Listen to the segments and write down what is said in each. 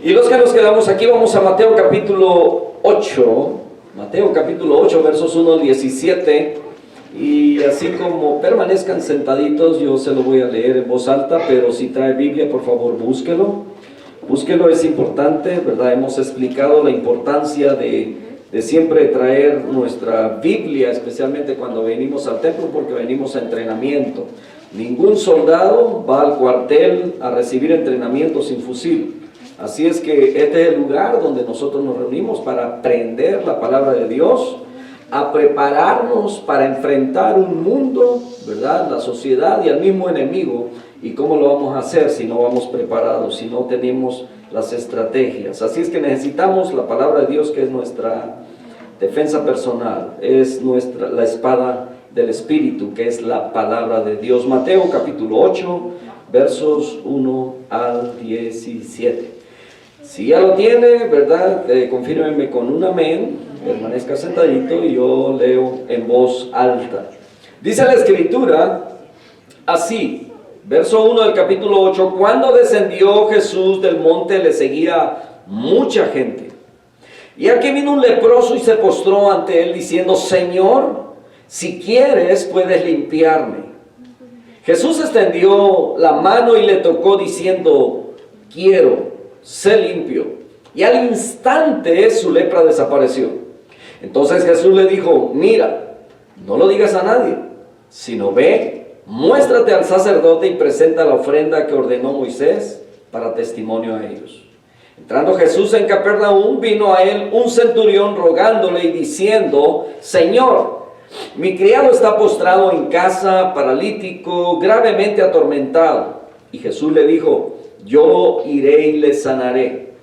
Y los que nos quedamos aquí, vamos a Mateo capítulo 8. Mateo capítulo 8, versos 1 al 17. Y así como permanezcan sentaditos, yo se lo voy a leer en voz alta, pero si trae Biblia, por favor, búsquelo. Búsquelo, es importante, ¿verdad? Hemos explicado la importancia de siempre traer nuestra Biblia, especialmente cuando venimos al templo, porque venimos a entrenamiento. Ningún soldado va al cuartel a recibir entrenamiento sin fusil. Así es que este es el lugar donde nosotros nos reunimos para aprender la palabra de Dios, a prepararnos para enfrentar un mundo, ¿verdad?, la sociedad y al mismo enemigo. ¿Y cómo lo vamos a hacer si no vamos preparados, si no tenemos las estrategias? Así es que necesitamos la palabra de Dios, que es nuestra defensa personal, es la espada del Espíritu, que es la palabra de Dios. Mateo capítulo 8, versos 1 al 17. Si ya lo tiene, ¿verdad? Confírmeme con un amén, permanezca sentadito y yo leo en voz alta. Dice la Escritura así, verso 1 del capítulo 8: cuando descendió Jesús del monte, le seguía mucha gente. Y aquí vino un leproso y se postró ante él diciendo: Señor, si quieres puedes limpiarme. Jesús extendió la mano y le tocó diciendo: quiero, sé limpio. Y al instante su lepra desapareció. Entonces Jesús le dijo: mira, no lo digas a nadie, sino ve, muéstrate al sacerdote y presenta la ofrenda que ordenó Moisés para testimonio a ellos. Entrando Jesús en Capernaum, vino a él un centurión rogándole y diciendo: Señor, mi criado está postrado en casa, paralítico, gravemente atormentado. Y Jesús le dijo: yo iré y le sanaré.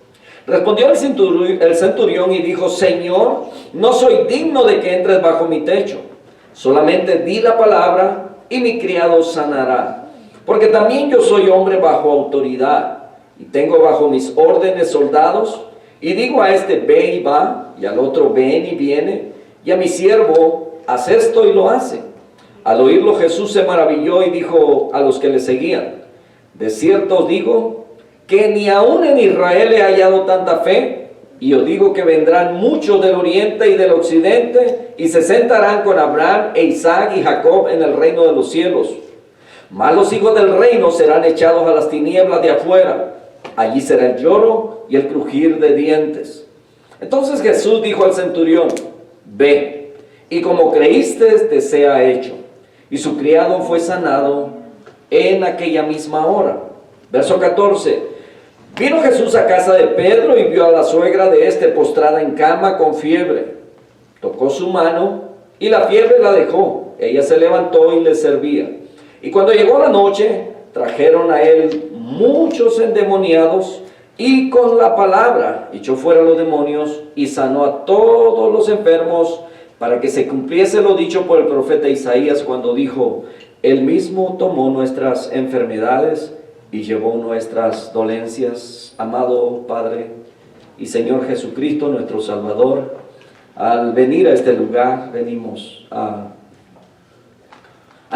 Respondió el centurión y dijo: Señor, no soy digno de que entres bajo mi techo. Solamente di la palabra y mi criado sanará. Porque también yo soy hombre bajo autoridad, y tengo bajo mis órdenes soldados, y digo a este: ve y va, y al otro: ven y viene, y a mi siervo: haz esto, y lo hace. Al oírlo Jesús se maravilló y dijo a los que le seguían: de cierto os digo que ni aun en Israel he hallado tanta fe, y os digo que vendrán muchos del oriente y del occidente, y se sentarán con Abraham e Isaac y Jacob en el reino de los cielos. Mas los hijos del reino serán echados a las tinieblas de afuera. Allí será el lloro y el crujir de dientes. Entonces Jesús dijo al centurión: ve, y como creíste, te sea hecho. Y su criado fue sanado en aquella misma hora. Verso 14. Vino Jesús a casa de Pedro y vio a la suegra de éste postrada en cama con fiebre. Tocó su mano y la fiebre la dejó. Ella se levantó y le servía. Y cuando llegó la noche, trajeron a él muchos endemoniados, y con la palabra echó fuera los demonios y sanó a todos los enfermos, para que se cumpliese lo dicho por el profeta Isaías, cuando dijo: él mismo tomó nuestras enfermedades y llevó nuestras dolencias. Amado Padre y Señor Jesucristo, nuestro Salvador, al venir a este lugar, venimos a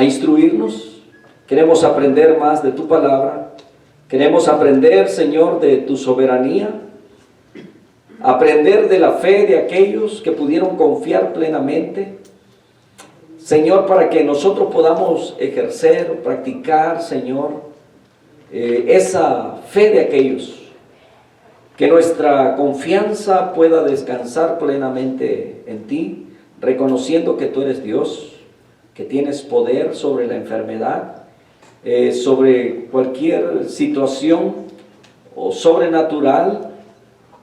instruirnos. Queremos aprender más de tu palabra. Queremos aprender, Señor, de tu soberanía. Aprender de la fe de aquellos que pudieron confiar plenamente. Señor, para que nosotros podamos ejercer o practicar, Señor, esa fe de aquellos. Que nuestra confianza pueda descansar plenamente en ti, reconociendo que tú eres Dios, que tienes poder sobre la enfermedad, sobre cualquier situación o sobrenatural,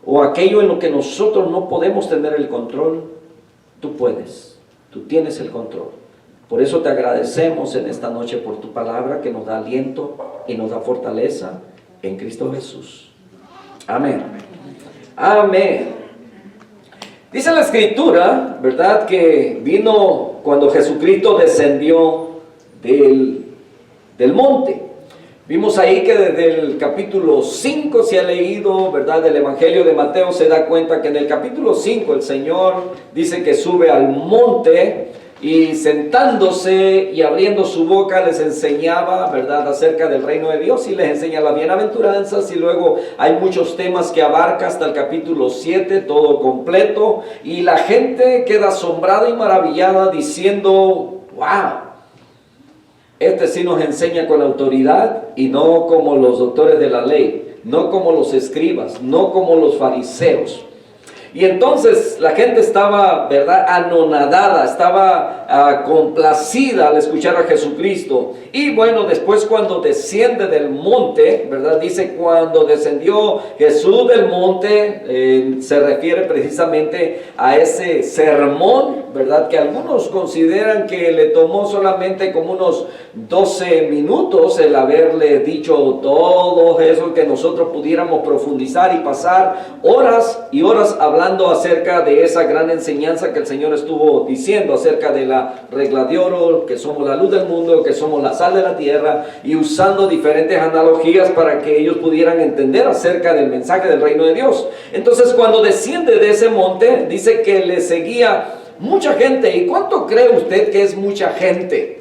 o aquello en lo que nosotros no podemos tener el control. Tú puedes, tú tienes el control. Por eso te agradecemos en esta noche por tu palabra, que nos da aliento y nos da fortaleza en Cristo Jesús. Amén. Amén. Dice la Escritura, ¿verdad?, que vino cuando Jesucristo descendió del monte. Vimos ahí que desde el capítulo 5 se ha leído, ¿verdad?, del Evangelio de Mateo. Se da cuenta que en el capítulo 5 el Señor dice que sube al monte y sentándose y abriendo su boca les enseñaba, ¿verdad?, acerca del reino de Dios y les enseña las bienaventuranzas, y luego hay muchos temas que abarca hasta el capítulo 7, todo completo, y la gente queda asombrada y maravillada diciendo, wow, este sí nos enseña con autoridad y no como los doctores de la ley, no como los escribas, no como los fariseos. Y entonces la gente estaba, ¿verdad?, anonadada, estaba complacida al escuchar a Jesucristo. Y bueno, después cuando desciende del monte, ¿verdad?, dice cuando descendió Jesús del monte, se refiere precisamente a ese sermón, ¿verdad?, que algunos consideran que le tomó solamente como unos 12 minutos el haberle dicho todo eso, que nosotros pudiéramos profundizar y pasar horas y horas hablando acerca de esa gran enseñanza que el Señor estuvo diciendo acerca de la regla de oro, que somos la luz del mundo, que somos la sal de la tierra, y usando diferentes analogías para que ellos pudieran entender acerca del mensaje del reino de Dios. Entonces cuando desciende de ese monte, dice que le seguía mucha gente. ¿Y cuánto cree usted que es mucha gente?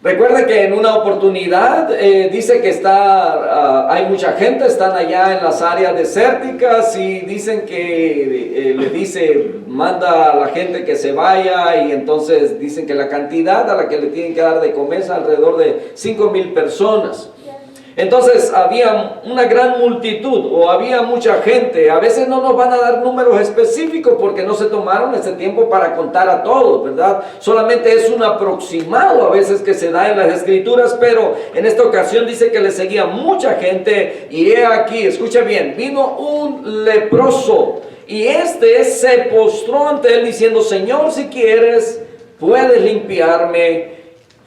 Recuerde que en una oportunidad dice que hay mucha gente, están allá en las áreas desérticas, y dicen que le dice, manda a la gente que se vaya, y entonces dicen que la cantidad a la que le tienen que dar de comer es alrededor de 5,000 personas. Entonces había una gran multitud, o había mucha gente. A veces no nos van a dar números específicos porque no se tomaron ese tiempo para contar a todos, ¿verdad? Solamente es un aproximado a veces que se da en las escrituras, pero en esta ocasión dice que le seguía mucha gente. Y he aquí, escucha bien, vino un leproso, y se postró ante él diciendo, Señor, si quieres, puedes limpiarme.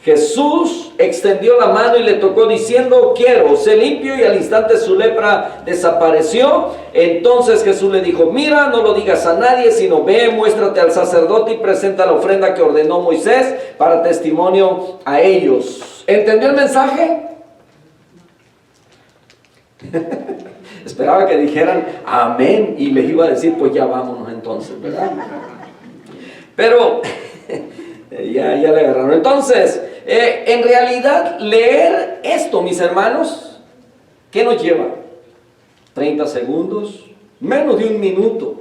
Jesús extendió la mano y le tocó diciendo, quiero, sé limpio, y al instante su lepra desapareció. Entonces Jesús le dijo, mira, no lo digas a nadie, sino ve, muéstrate al sacerdote y presenta la ofrenda que ordenó Moisés para testimonio a ellos. ¿Entendió el mensaje? Esperaba que dijeran amén y les iba a decir, pues ya vámonos entonces, ¿verdad? Pero ya le agarraron. Entonces, en realidad, leer esto, mis hermanos, ¿qué nos lleva? 30 segundos, menos de un minuto.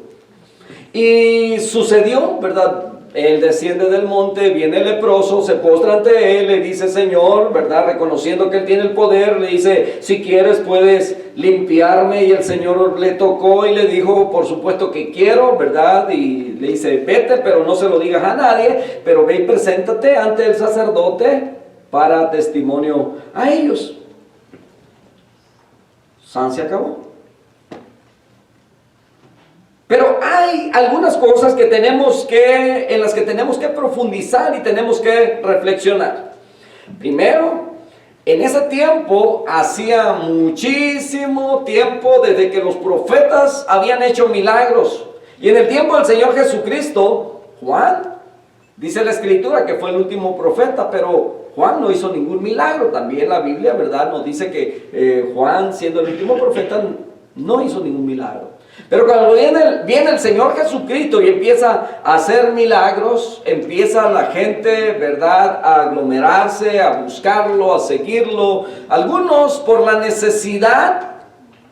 Y sucedió, ¿verdad? Él desciende del monte, viene el leproso, se postra ante él, le dice, Señor, ¿verdad?, reconociendo que él tiene el poder, le dice, si quieres puedes limpiarme. Y el Señor le tocó y le dijo, por supuesto que quiero, ¿verdad? Y le dice, vete, pero no se lo digas a nadie, pero ve y preséntate ante el sacerdote para testimonio a ellos. San se acabó. Pero hay algunas cosas en las que tenemos que profundizar y tenemos que reflexionar. Primero, en ese tiempo, hacía muchísimo tiempo desde que los profetas habían hecho milagros. Y en el tiempo del Señor Jesucristo, Juan, dice la Escritura que fue el último profeta, pero Juan no hizo ningún milagro. También la Biblia, ¿verdad?, nos dice que Juan, siendo el último profeta, no hizo ningún milagro. Pero cuando viene el Señor Jesucristo y empieza a hacer milagros, empieza la gente, ¿verdad?, a aglomerarse, a buscarlo, a seguirlo. Algunos por la necesidad,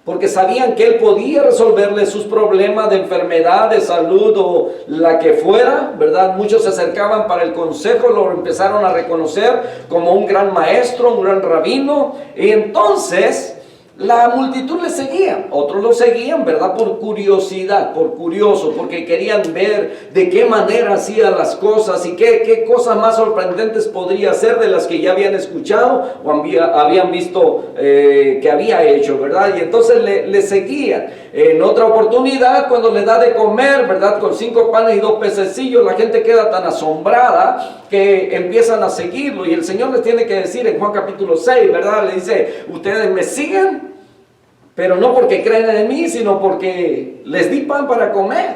porque sabían que Él podía resolverle sus problemas de enfermedad, de salud o la que fuera, ¿verdad? Muchos se acercaban para el consejo, lo empezaron a reconocer como un gran maestro, un gran rabino, y entonces la multitud le seguía. Otros lo seguían, ¿verdad?, por curiosidad, por curioso, porque querían ver de qué manera hacía las cosas y qué cosas más sorprendentes podría hacer de las que ya habían escuchado o habían visto que había hecho, ¿verdad? Y entonces le seguían. En otra oportunidad, cuando le da de comer, ¿verdad?, con 5 panes y 2 pececillos, la gente queda tan asombrada que empiezan a seguirlo. Y el Señor les tiene que decir en Juan capítulo 6, ¿verdad?, le dice, ustedes me siguen, pero no porque creen en mí, sino porque les di pan para comer,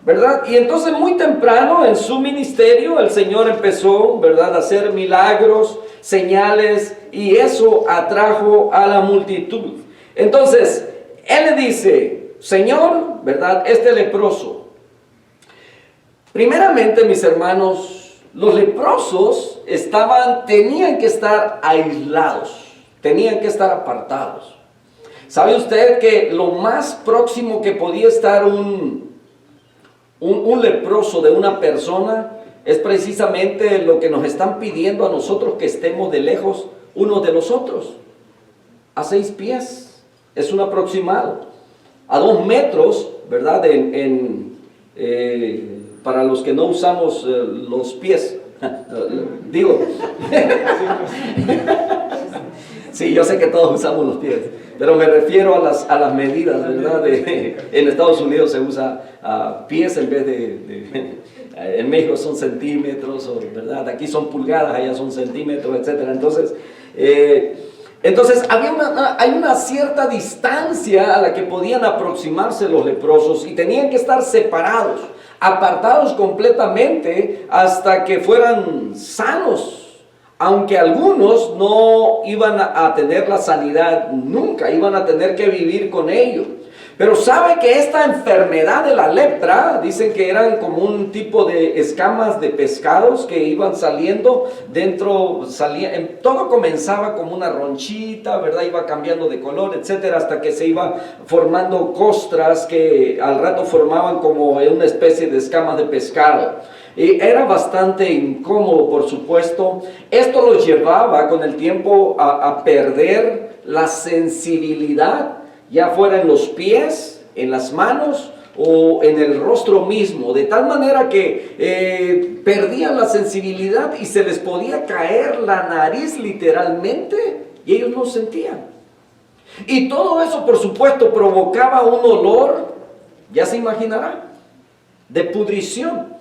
¿verdad? Y entonces muy temprano en su ministerio el Señor empezó, ¿verdad?, a hacer milagros, señales, y eso atrajo a la multitud. Entonces, Él le dice, Señor, ¿verdad?, este leproso, Primeramente, mis hermanos, los leprosos tenían que estar aislados, tenían que estar apartados. ¿Sabe usted que lo más próximo que podía estar un leproso de una persona es precisamente lo que nos están pidiendo a nosotros, que estemos de lejos unos de los otros? A 6 pies, es un aproximado. A 2 metros, ¿verdad? Para los que no usamos los pies, digo, sí, yo sé que todos usamos los pies, pero me refiero a las medidas, ¿verdad? En Estados Unidos se usa pies en vez en México son centímetros, ¿verdad? Aquí son pulgadas, allá son centímetros, etc. Entonces hay una cierta distancia a la que podían aproximarse los leprosos y tenían que estar separados, apartados completamente hasta que fueran sanos, aunque algunos no iban a tener la sanidad nunca, iban a tener que vivir con ello. Pero sabe que esta enfermedad de la lepra, dicen que eran como un tipo de escamas de pescados que iban saliendo dentro, todo comenzaba como una ronchita, ¿verdad? Iba cambiando de color, etcétera, hasta que se iba formando costras que al rato formaban como una especie de escamas de pescado. Y era bastante incómodo, por supuesto. Esto los llevaba con el tiempo a perder la sensibilidad, ya fuera en los pies, en las manos o en el rostro mismo, de tal manera que perdían la sensibilidad y se les podía caer la nariz literalmente y ellos no sentían. Y todo eso, por supuesto, provocaba un olor, ya se imaginará, de pudrición.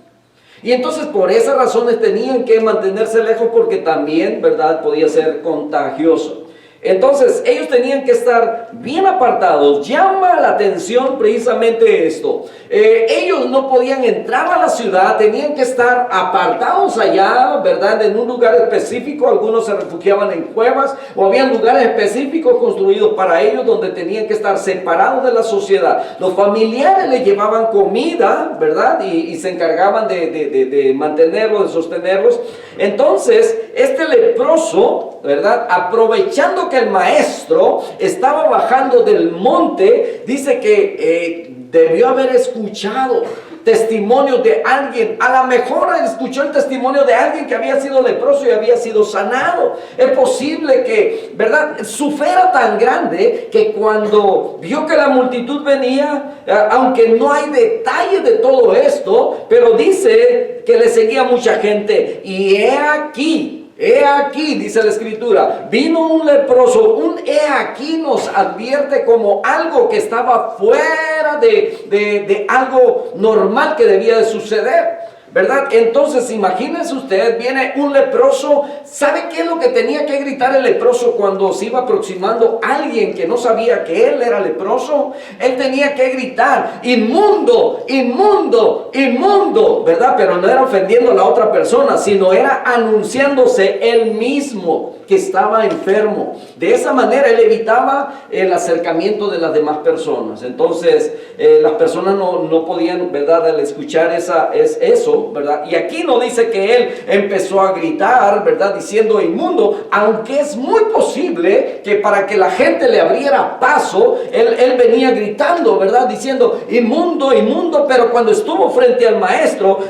Y entonces por esas razones tenían que mantenerse lejos, porque también, ¿verdad?, podía ser contagioso. Entonces ellos tenían que estar bien apartados. Llama la atención precisamente esto. Ellos no podían entrar a la ciudad, tenían que estar apartados allá, ¿verdad?, en un lugar específico. Algunos se refugiaban en cuevas o habían lugares específicos construidos para ellos donde tenían que estar separados de la sociedad. Los familiares les llevaban comida, ¿verdad?, y se encargaban de mantenerlos, de sostenerlos. Entonces este leproso, ¿verdad?, aprovechando que el maestro estaba bajando del monte, dice que debió haber escuchado testimonios de alguien. A lo mejor escuchó el testimonio de alguien que había sido leproso y había sido sanado. Es posible que, ¿verdad?, su fe era tan grande que cuando vio que la multitud venía, aunque no hay detalle de todo esto, pero dice que le seguía mucha gente. Y he aquí, dice la Escritura, vino un leproso. Un he aquí nos advierte como algo que estaba fuera de algo normal que debía de suceder, ¿verdad? Entonces imagínense usted, viene un leproso. ¿Sabe qué es lo que tenía que gritar el leproso cuando se iba aproximando alguien que no sabía que él era leproso? Él tenía que gritar: inmundo, inmundo, inmundo, ¿verdad? Pero no era ofendiendo a la otra persona, sino era anunciándose él mismo que estaba enfermo. De esa manera él evitaba el acercamiento de las demás personas. Entonces las personas no podían, ¿verdad?, al escuchar eso, ¿verdad? Y aquí no dice que él empezó a gritar, ¿verdad?, diciendo inmundo, aunque es muy posible que para que la gente le abriera paso, él venía gritando, ¿verdad?, diciendo inmundo, inmundo. Pero cuando estuvo frente al maestro,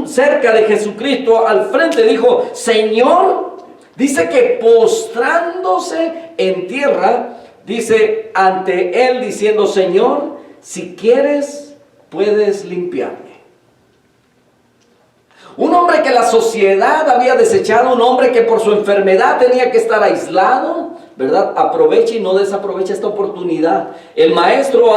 cerca de Jesucristo, al frente, dijo: Señor. Dice que postrándose en tierra, dice ante él, diciendo: Señor, si quieres, puedes limpiarme. Un hombre que la sociedad había desechado, un hombre que por su enfermedad tenía que estar aislado, ¿verdad?, aprovecha y no desaprovecha esta oportunidad. El maestro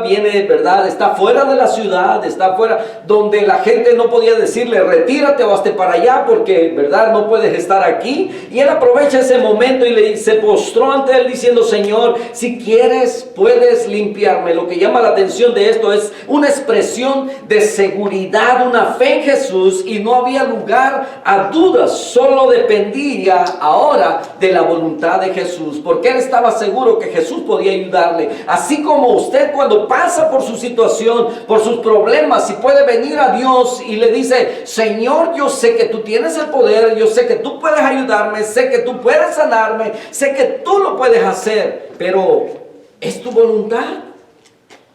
viene, ¿verdad?, está fuera de la ciudad, está fuera, donde la gente no podía decirle: retírate o hazte para allá, porque, ¿verdad?, no puedes estar aquí. Y él aprovecha ese momento y se postró ante él diciendo: Señor, si quieres, puedes limpiarme. Lo que llama la atención de esto es una expresión de seguridad, una fe en Jesús, y no había lugar a dudas. Solo dependía ahora de la voluntad de Jesús. Jesús, porque él estaba seguro que Jesús podía ayudarle. Así como usted cuando pasa por su situación, por sus problemas, si puede venir a Dios y le dice: Señor, yo sé que tú tienes el poder, yo sé que tú puedes ayudarme, sé que tú puedes sanarme, sé que tú lo puedes hacer, pero ¿es tu voluntad?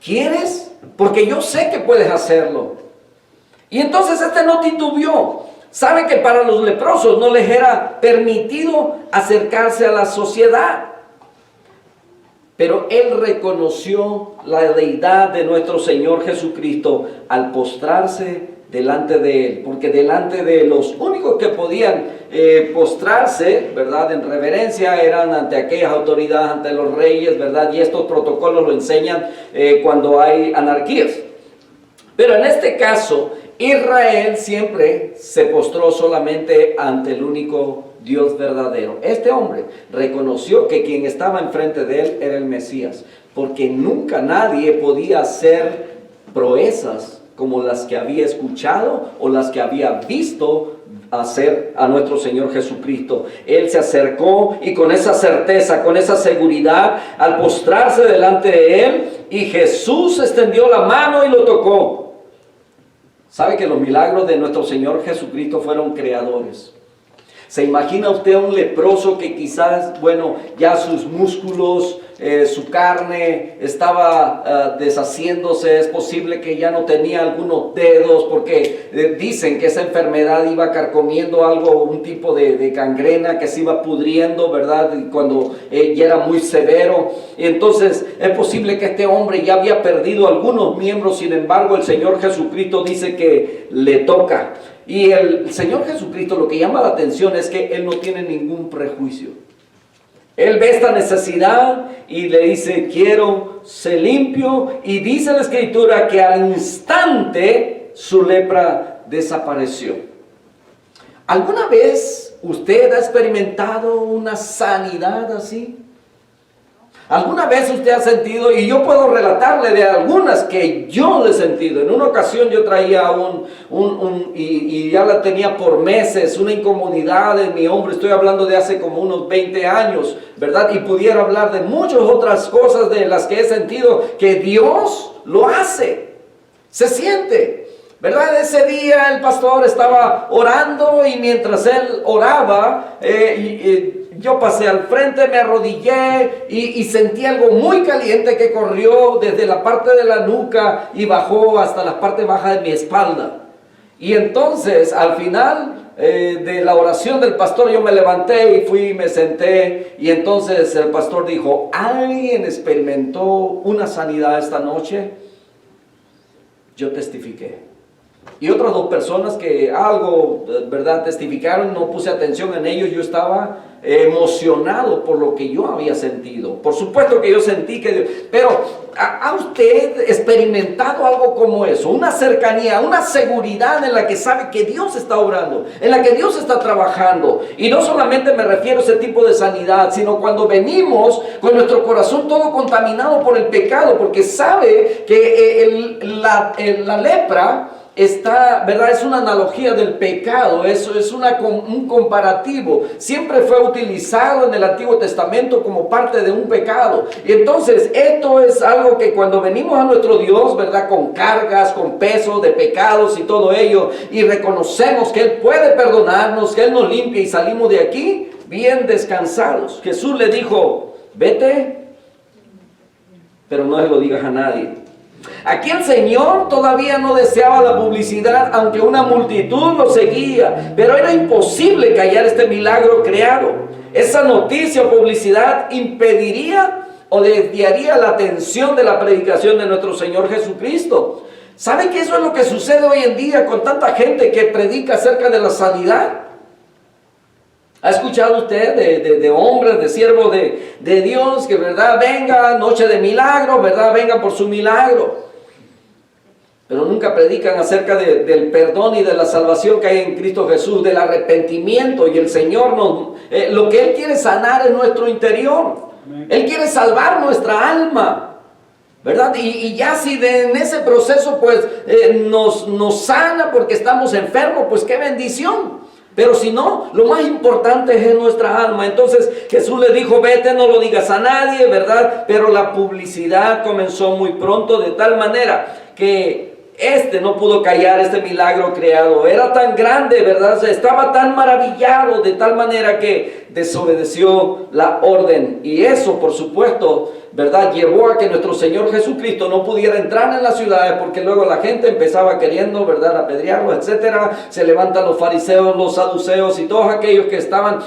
¿Quieres? Porque yo sé que puedes hacerlo. Y entonces no titubeó. Sabe que para los leprosos no les era permitido acercarse a la sociedad. Pero él reconoció la deidad de nuestro Señor Jesucristo al postrarse delante de él. Porque delante de los únicos que podían postrarse, ¿verdad?, en reverencia, eran ante aquellas autoridades, ante los reyes, ¿verdad? Y estos protocolos lo enseñan cuando hay anarquías. Pero en este caso, Israel siempre se postró solamente ante el único Dios verdadero. Este hombre reconoció que quien estaba enfrente de él era el Mesías, porque nunca nadie podía hacer proezas como las que había escuchado o las que había visto hacer a nuestro Señor Jesucristo. Él se acercó y con esa certeza, con esa seguridad, al postrarse delante de él, y Jesús extendió la mano y lo tocó. ¿Sabe que los milagros de nuestro Señor Jesucristo fueron creadores? ¿Se imagina usted a un leproso que quizás, bueno, ya sus músculos, su carne estaba deshaciéndose? Es posible que ya no tenía algunos dedos, porque dicen que esa enfermedad iba carcomiendo algo, un tipo de gangrena que se iba pudriendo, ¿verdad? Cuando ya era muy severo. Y entonces es posible que este hombre ya había perdido algunos miembros. Sin embargo, el Señor Jesucristo dice que le toca. Y el Señor Jesucristo, lo que llama la atención es que Él no tiene ningún prejuicio. Él ve esta necesidad y le dice: quiero ser limpio. Y dice la Escritura que al instante su lepra desapareció. ¿Alguna vez usted ha experimentado una sanidad así? ¿Alguna vez usted ha sentido? Y yo puedo relatarle de algunas que yo le he sentido. En una ocasión yo traía y ya la tenía por meses, una incomodidad en mi hombro. Estoy hablando de hace como unos 20 años, ¿verdad? Y pudiera hablar de muchas otras cosas de las que he sentido que Dios lo hace. Se siente, ¿verdad? Ese día el pastor estaba orando y mientras él oraba, yo pasé al frente, me arrodillé y sentí algo muy caliente que corrió desde la parte de la nuca y bajó hasta la parte baja de mi espalda. Y entonces al final de la oración del pastor yo me levanté y fui y me senté. Y entonces el pastor dijo: ¿alguien experimentó una sanidad esta noche? Yo testifiqué. Y otras dos personas que algo, ¿verdad?, testificaron, no puse atención en ellos. Yo estaba emocionado por lo que yo había sentido. Por supuesto que yo sentí que Dios, pero ¿ha usted experimentado algo como eso? Una cercanía, una seguridad en la que sabe que Dios está obrando, en la que Dios está trabajando. Y no solamente me refiero a ese tipo de sanidad, sino cuando venimos con nuestro corazón todo contaminado por el pecado, porque sabe que la lepra está, ¿verdad?, es una analogía del pecado. Eso es un comparativo. Siempre fue utilizado en el Antiguo Testamento como parte de un pecado. Y entonces esto es algo que cuando venimos a nuestro Dios, ¿verdad?, con cargas, con peso de pecados y todo ello, y reconocemos que Él puede perdonarnos, que Él nos limpia, y salimos de aquí bien descansados. Jesús le dijo: vete, pero no se lo digas a nadie. Aquí el Señor todavía no deseaba la publicidad, aunque una multitud lo seguía, pero era imposible callar este milagro creado. Esa noticia o publicidad impediría o desviaría la atención de la predicación de nuestro Señor Jesucristo. ¿Sabe que eso es lo que sucede hoy en día con tanta gente que predica acerca de la sanidad? ¿Ha escuchado usted de hombres, de siervos de Dios que, verdad, venga noche de milagro, verdad, venga por su milagro? Pero nunca predican acerca del perdón y de la salvación que hay en Cristo Jesús, del arrepentimiento. Y el Señor lo que Él quiere sanar es nuestro interior. Él quiere salvar nuestra alma, ¿verdad? Y ya si en ese proceso pues nos sana porque estamos enfermos, pues qué bendición. Pero si no, lo más importante es en nuestra alma. Entonces Jesús le dijo, vete, no lo digas a nadie, ¿verdad? Pero la publicidad comenzó muy pronto, de tal manera que no pudo callar este milagro creado. Era tan grande, ¿verdad? Estaba tan maravillado, de tal manera que desobedeció la orden. Y eso, por supuesto, ¿verdad?, llevó a que nuestro Señor Jesucristo no pudiera entrar en las ciudades, porque luego la gente empezaba queriendo, ¿verdad?, apedrearlo, etcétera. Se levantan los fariseos, los saduceos y todos aquellos que estaban,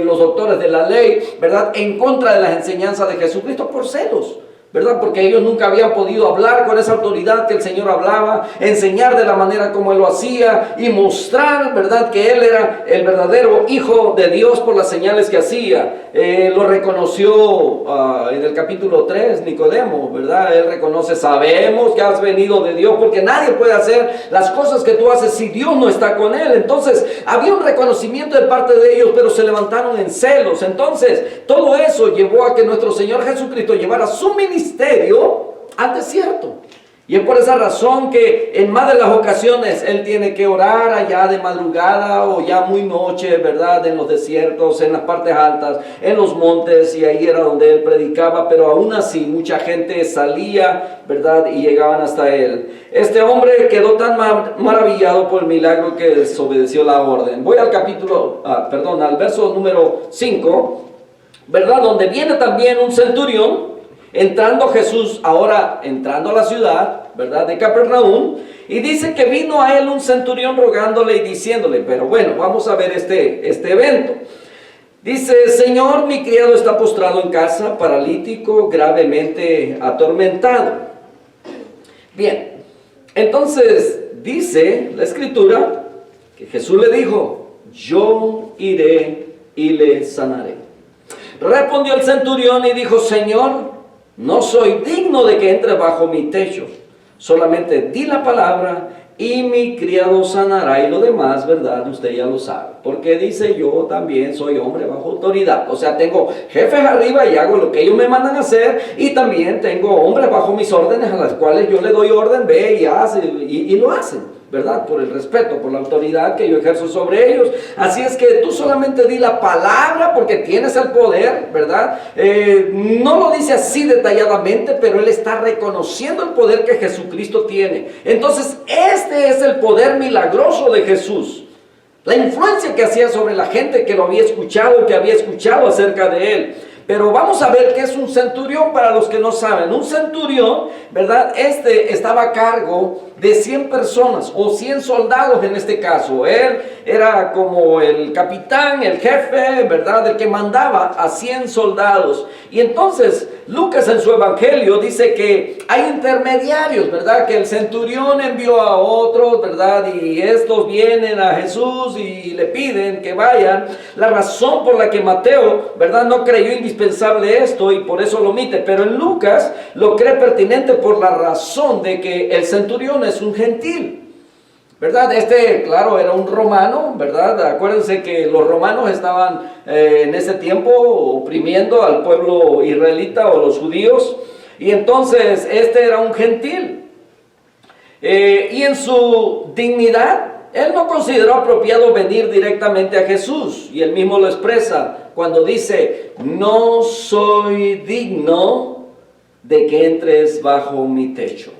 los doctores de la ley, ¿verdad?, en contra de las enseñanzas de Jesucristo por celos, ¿verdad? Porque ellos nunca habían podido hablar con esa autoridad que el Señor hablaba, enseñar de la manera como Él lo hacía y mostrar, ¿verdad?, que Él era el verdadero Hijo de Dios por las señales que hacía. Lo reconoció en el capítulo 3, Nicodemo, ¿verdad? Él reconoce, sabemos que has venido de Dios, porque nadie puede hacer las cosas que tú haces si Dios no está con Él. Entonces, había un reconocimiento de parte de ellos, pero se levantaron en celos. Entonces, todo eso llevó a que nuestro Señor Jesucristo llevara su ministerio al desierto. Y es por esa razón que en más de las ocasiones Él tiene que orar allá de madrugada o ya muy noche, ¿verdad?, en los desiertos, en las partes altas, en los montes, y ahí era donde Él predicaba. Pero aún así mucha gente salía, ¿verdad?, y llegaban hasta Él. Este hombre quedó tan maravillado por el milagro que desobedeció la orden. Voy al al verso número 5, ¿verdad?, donde viene también un centurión. Entrando Jesús, ahora entrando a la ciudad, ¿verdad?, de Capernaum, y dice que vino a él un centurión rogándole y diciéndole, pero bueno, vamos a ver este evento. Dice, Señor, mi criado está postrado en casa, paralítico, gravemente atormentado. Bien, entonces dice la Escritura que Jesús le dijo, yo iré y le sanaré. Respondió el centurión y dijo, Señor, no soy digno de que entre bajo mi techo, solamente di la palabra y mi criado sanará, y lo demás, ¿verdad?, usted ya lo sabe, porque dice, yo también soy hombre bajo autoridad. O sea, tengo jefes arriba y hago lo que ellos me mandan a hacer, y también tengo hombres bajo mis órdenes a las cuales yo le doy orden, ve y hace, y lo hacen, ¿verdad?, por el respeto, por la autoridad que yo ejerzo sobre ellos. Así es que tú solamente di la palabra porque tienes el poder, ¿verdad? No lo dice así detalladamente, pero él está reconociendo el poder que Jesucristo tiene. Entonces, este es el poder milagroso de Jesús. La influencia que hacía sobre la gente que lo había escuchado, que había escuchado acerca de él. Pero vamos a ver qué es un centurión para los que no saben. Un centurión, ¿verdad?, estaba a cargo de 100 personas o 100 soldados en este caso. Él era como el capitán, el jefe, ¿verdad?, el que mandaba a 100 soldados. Y entonces Lucas en su evangelio dice que hay intermediarios, ¿verdad?, que el centurión envió a otros, ¿verdad?, y estos vienen a Jesús y le piden que vayan. La razón por la que Mateo, ¿verdad?, no creyó indispensable esto y por eso lo omite, pero en Lucas lo cree pertinente por la razón de que el centurión es un gentil, ¿verdad? Claro, era un romano, ¿verdad? Acuérdense que los romanos estaban en ese tiempo oprimiendo al pueblo israelita o los judíos, y entonces era un gentil. Y en su dignidad, él no consideró apropiado venir directamente a Jesús, y él mismo lo expresa cuando dice, no soy digno de que entres bajo mi techo.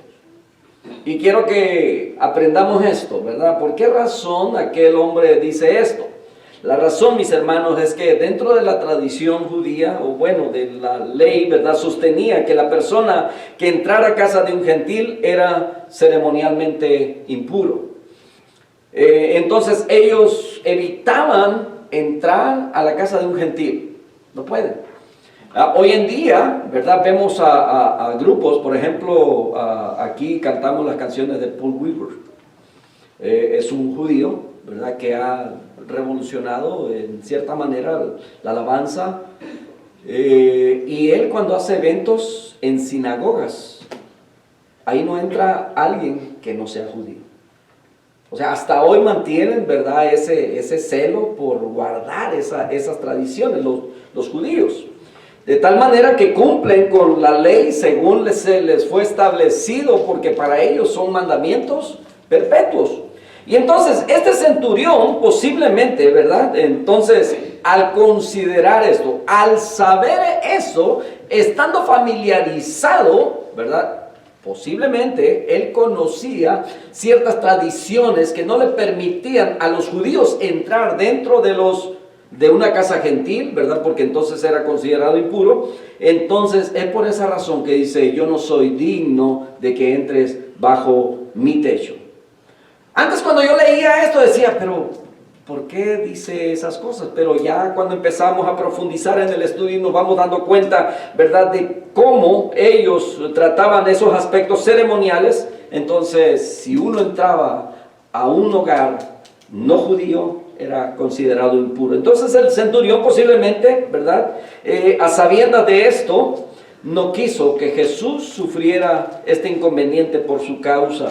Y quiero que aprendamos esto, ¿verdad? ¿Por qué razón aquel hombre dice esto? La razón, mis hermanos, es que dentro de la tradición judía, o bueno, de la ley, ¿verdad?, sostenía que la persona que entrara a casa de un gentil era ceremonialmente impuro. Entonces ellos evitaban entrar a la casa de un gentil. No pueden. Hoy en día, ¿verdad?, vemos a grupos, por ejemplo, aquí cantamos las canciones de Paul Weaver. Es un judío, ¿verdad?, que ha revolucionado en cierta manera la alabanza. Y él, cuando hace eventos en sinagogas, ahí no entra alguien que no sea judío. O sea, hasta hoy mantienen, ¿verdad?, ese celo por guardar esas tradiciones, los judíos. De tal manera que cumplen con la ley según les fue establecido, porque para ellos son mandamientos perpetuos. Y entonces este centurión, centurión posiblemente, ¿verdad? Entonces, al considerar esto, al saber eso, estando familiarizado, ¿verdad? Posiblemente él conocía ciertas tradiciones que no le permitían a los judíos entrar dentro de una casa gentil, ¿verdad? Porque entonces era considerado impuro. Entonces es por esa razón que dice: yo no soy digno de que entres bajo mi techo. Antes, cuando yo leía esto, decía: pero ¿por qué dice esas cosas? Pero ya cuando empezamos a profundizar en el estudio nos vamos dando cuenta, ¿verdad?, de cómo ellos trataban esos aspectos ceremoniales. Entonces, si uno entraba a un hogar no judío, era considerado impuro. Entonces el centurión posiblemente, ¿verdad?, a sabiendas de esto, no quiso que Jesús sufriera este inconveniente por su causa,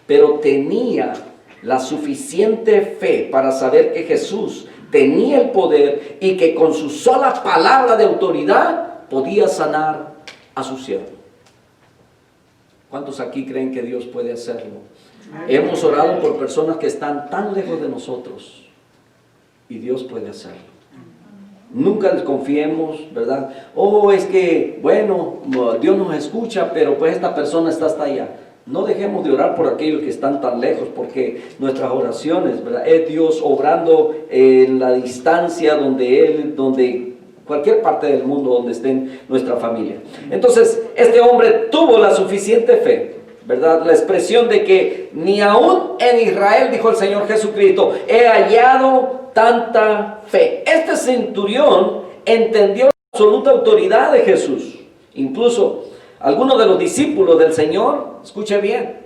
pero tenía la suficiente fe para saber que Jesús tenía el poder y que con su sola palabra de autoridad podía sanar a su siervo. ¿Cuántos aquí creen que Dios puede hacerlo? Hemos orado por personas que están tan lejos de nosotros y Dios puede hacerlo. Nunca desconfiemos, ¿verdad? Es que, bueno, Dios nos escucha, pero pues esta persona está hasta allá. No dejemos de orar por aquellos que están tan lejos, porque nuestras oraciones, ¿verdad?, es Dios obrando en la distancia donde cualquier parte del mundo donde esté nuestra familia. Entonces, este hombre tuvo la suficiente fe, ¿verdad? La expresión de que ni aún en Israel, dijo el Señor Jesucristo, he hallado tanta fe. Este centurión entendió la absoluta autoridad de Jesús. Incluso algunos de los discípulos del Señor, escuche bien,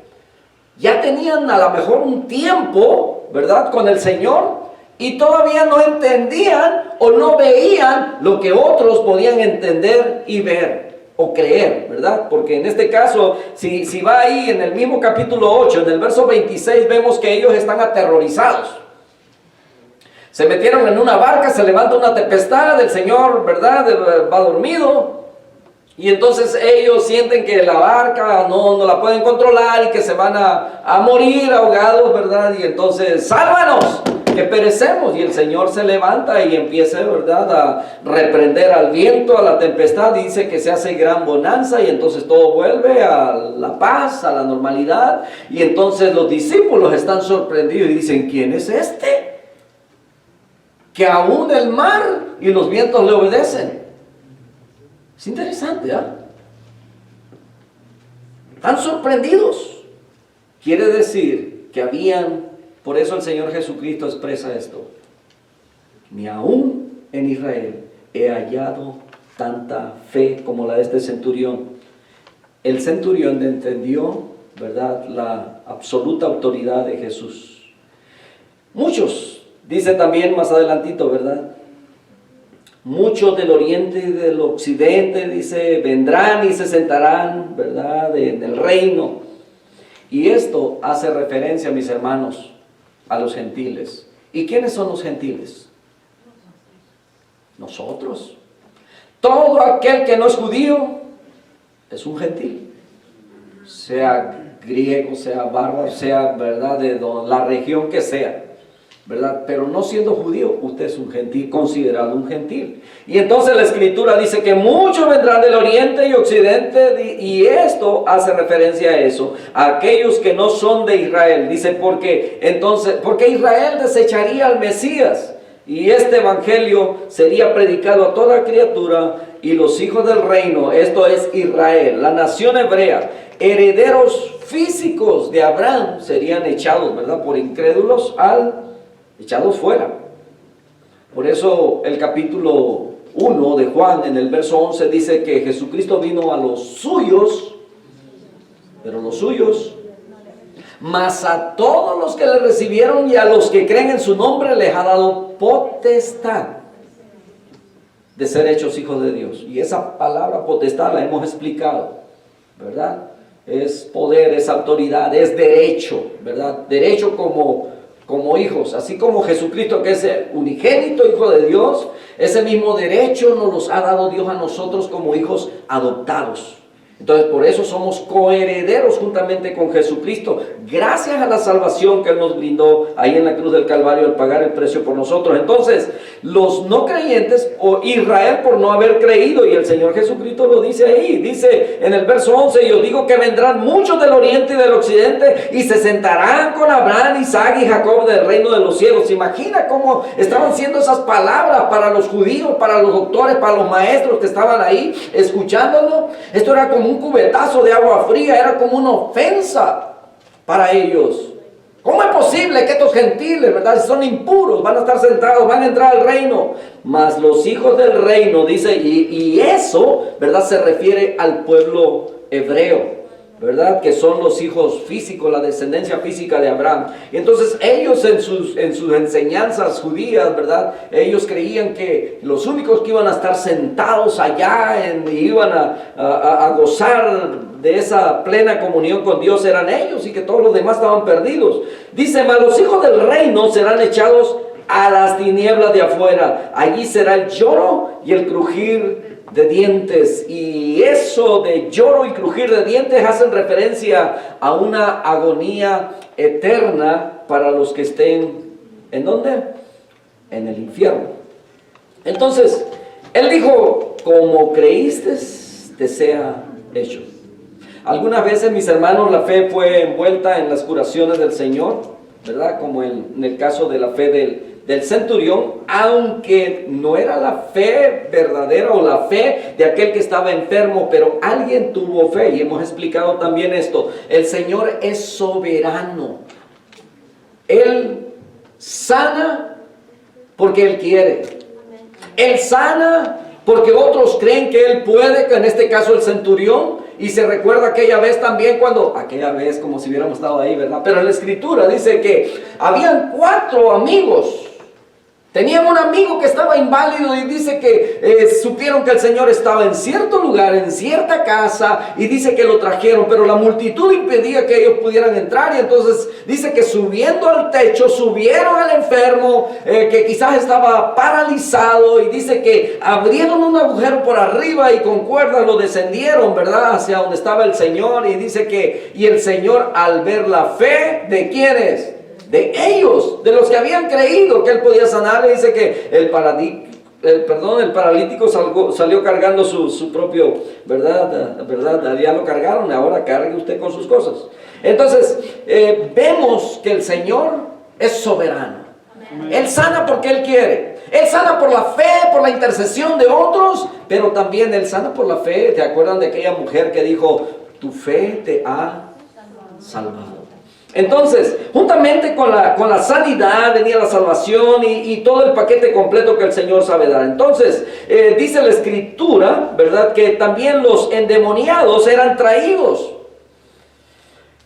ya tenían a lo mejor un tiempo, ¿verdad?, con el Señor, y todavía no entendían o no veían lo que otros podían entender y ver o creer, ¿verdad? Porque en este caso, si va ahí en el mismo capítulo 8, en el verso 26, vemos que ellos están aterrorizados. Se metieron en una barca, se levanta una tempestad, el Señor, ¿verdad?, va dormido. Y entonces ellos sienten que la barca no la pueden controlar y que se van a morir ahogados, ¿verdad? Y entonces, ¡sálvanos, que perecemos! Y el Señor se levanta y empieza, ¿verdad?, a reprender al viento, a la tempestad. Dice que se hace gran bonanza y entonces todo vuelve a la paz, a la normalidad. Y entonces los discípulos están sorprendidos y dicen: ¿quién es este? Que aún el mar y los vientos le obedecen. Es interesante, ¿ah? Están sorprendidos. Quiere decir que por eso el Señor Jesucristo expresa esto: ni aún en Israel he hallado tanta fe como la de este centurión. El centurión entendió, ¿verdad?, la absoluta autoridad de Jesús. Muchos, dice también más adelantito, ¿verdad?, muchos del oriente y del occidente, dice, vendrán y se sentarán, ¿verdad?, en el reino. Y esto hace referencia, mis hermanos, a los gentiles. ¿Y quiénes son los gentiles? Nosotros. Todo aquel que no es judío es un gentil. Sea griego, sea bárbaro, sea, ¿verdad?, de la región que sea, ¿verdad? Pero no siendo judío, usted es un gentil, considerado un gentil. Y entonces la Escritura dice que muchos vendrán del oriente y occidente, y esto hace referencia a eso, a aquellos que no son de Israel. Dice, porque Israel desecharía al Mesías, y este evangelio sería predicado a toda criatura, y los hijos del reino, esto es Israel, la nación hebrea, herederos físicos de Abraham, serían echados, ¿verdad?, por incrédulos echados fuera. Por eso el capítulo 1 de Juan, en el verso 11, dice que Jesucristo vino a los suyos, pero los suyos, mas a todos los que le recibieron y a los que creen en su nombre, les ha dado potestad de ser hechos hijos de Dios. Y esa palabra potestad la hemos explicado, ¿verdad? Es poder, es autoridad, es derecho, ¿verdad? Derecho como hijos, así como Jesucristo, que es el unigénito Hijo de Dios, ese mismo derecho nos los ha dado Dios a nosotros como hijos adoptados. Entonces por eso somos coherederos juntamente con Jesucristo, gracias a la salvación que Él nos brindó ahí en la cruz del Calvario al pagar el precio por nosotros. Entonces los no creyentes, o Israel por no haber creído, y el Señor Jesucristo lo dice ahí, dice en el verso 11, yo digo que vendrán muchos del oriente y del occidente y se sentarán con Abraham, Isaac y Jacob del reino de los cielos. ¿Se imagina cómo estaban siendo esas palabras para los judíos, para los doctores, para los maestros que estaban ahí escuchándolo? Esto era como un cubetazo de agua fría, era como una ofensa para ellos. ¿Cómo es posible que estos gentiles, verdad, si son impuros, van a estar sentados, van a entrar al reino? Mas los hijos del reino, dice, y eso, verdad, se refiere al pueblo hebreo, ¿verdad? Que son los hijos físicos, la descendencia física de Abraham. Y entonces ellos en sus enseñanzas judías, ¿verdad? Ellos creían que los únicos que iban a estar sentados allá y iban a gozar de esa plena comunión con Dios eran ellos, y que todos los demás estaban perdidos. Dice, mas los hijos del reino serán echados a las tinieblas de afuera. Allí será el lloro y el crujir de dientes. Y eso de lloro y crujir de dientes hacen referencia a una agonía eterna para los que estén, ¿en dónde? En el infierno. Entonces, Él dijo, como creíste, te sea hecho. Algunas veces, mis hermanos, la fe fue envuelta en las curaciones del Señor, ¿verdad? Como en el caso de la fe del centurión, aunque no era la fe verdadera o la fe de aquel que estaba enfermo, pero alguien tuvo fe, y hemos explicado también esto. El Señor es soberano. Él sana porque Él quiere. Él sana porque otros creen que Él puede, que en este caso el centurión. Y se recuerda aquella vez también aquella vez como si hubiéramos estado ahí, ¿verdad? Pero en la escritura dice que habían 4 amigos. Tenían un amigo que estaba inválido, y dice que supieron que el Señor estaba en cierto lugar, en cierta casa, y dice que lo trajeron, pero la multitud impedía que ellos pudieran entrar. Y entonces dice que subiendo al techo, subieron al enfermo, que quizás estaba paralizado, y dice que abrieron un agujero por arriba y con cuerdas lo descendieron, ¿verdad?, hacia donde estaba el Señor. Y dice que, y el Señor, al ver la fe, ¿de quiénes? De ellos, de los que habían creído que Él podía sanar. Le dice que el paralítico salió cargando su propio, ¿verdad? Ya lo cargaron, ahora cargue usted con sus cosas. Entonces, vemos que el Señor es soberano. Él sana porque Él quiere. Él sana por la fe, por la intercesión de otros, pero también Él sana por la fe. ¿Te acuerdan de aquella mujer que dijo, tu fe te ha salvado? Entonces, juntamente con la sanidad venía la salvación y todo el paquete completo que el Señor sabe dar. Entonces, dice la Escritura, ¿verdad?, que también los endemoniados eran traídos.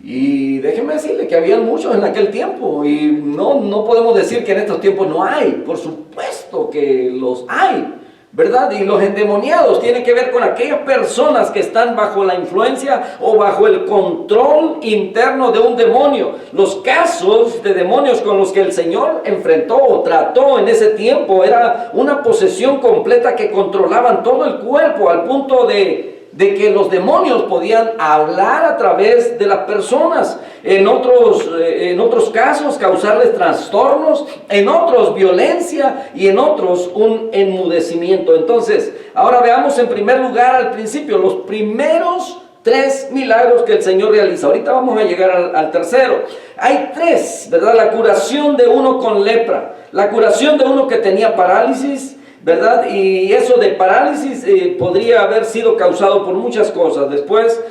Y déjenme decirle que habían muchos en aquel tiempo, y no podemos decir que en estos tiempos no hay. Por supuesto que los hay, ¿verdad? Y los endemoniados tienen que ver con aquellas personas que están bajo la influencia o bajo el control interno de un demonio. Los casos de demonios con los que el Señor enfrentó o trató en ese tiempo era una posesión completa que controlaban todo el cuerpo, al punto de que los demonios podían hablar a través de las personas. En otros casos causarles trastornos, en otros violencia, y en otros un enmudecimiento. Entonces, ahora veamos en primer lugar al principio los primeros 3 milagros que el Señor realiza. Ahorita vamos a llegar al tercero. Hay 3, ¿verdad? La curación de uno con lepra, la curación de uno que tenía parálisis, ¿verdad? Y eso de parálisis podría haber sido causado por muchas cosas. Después,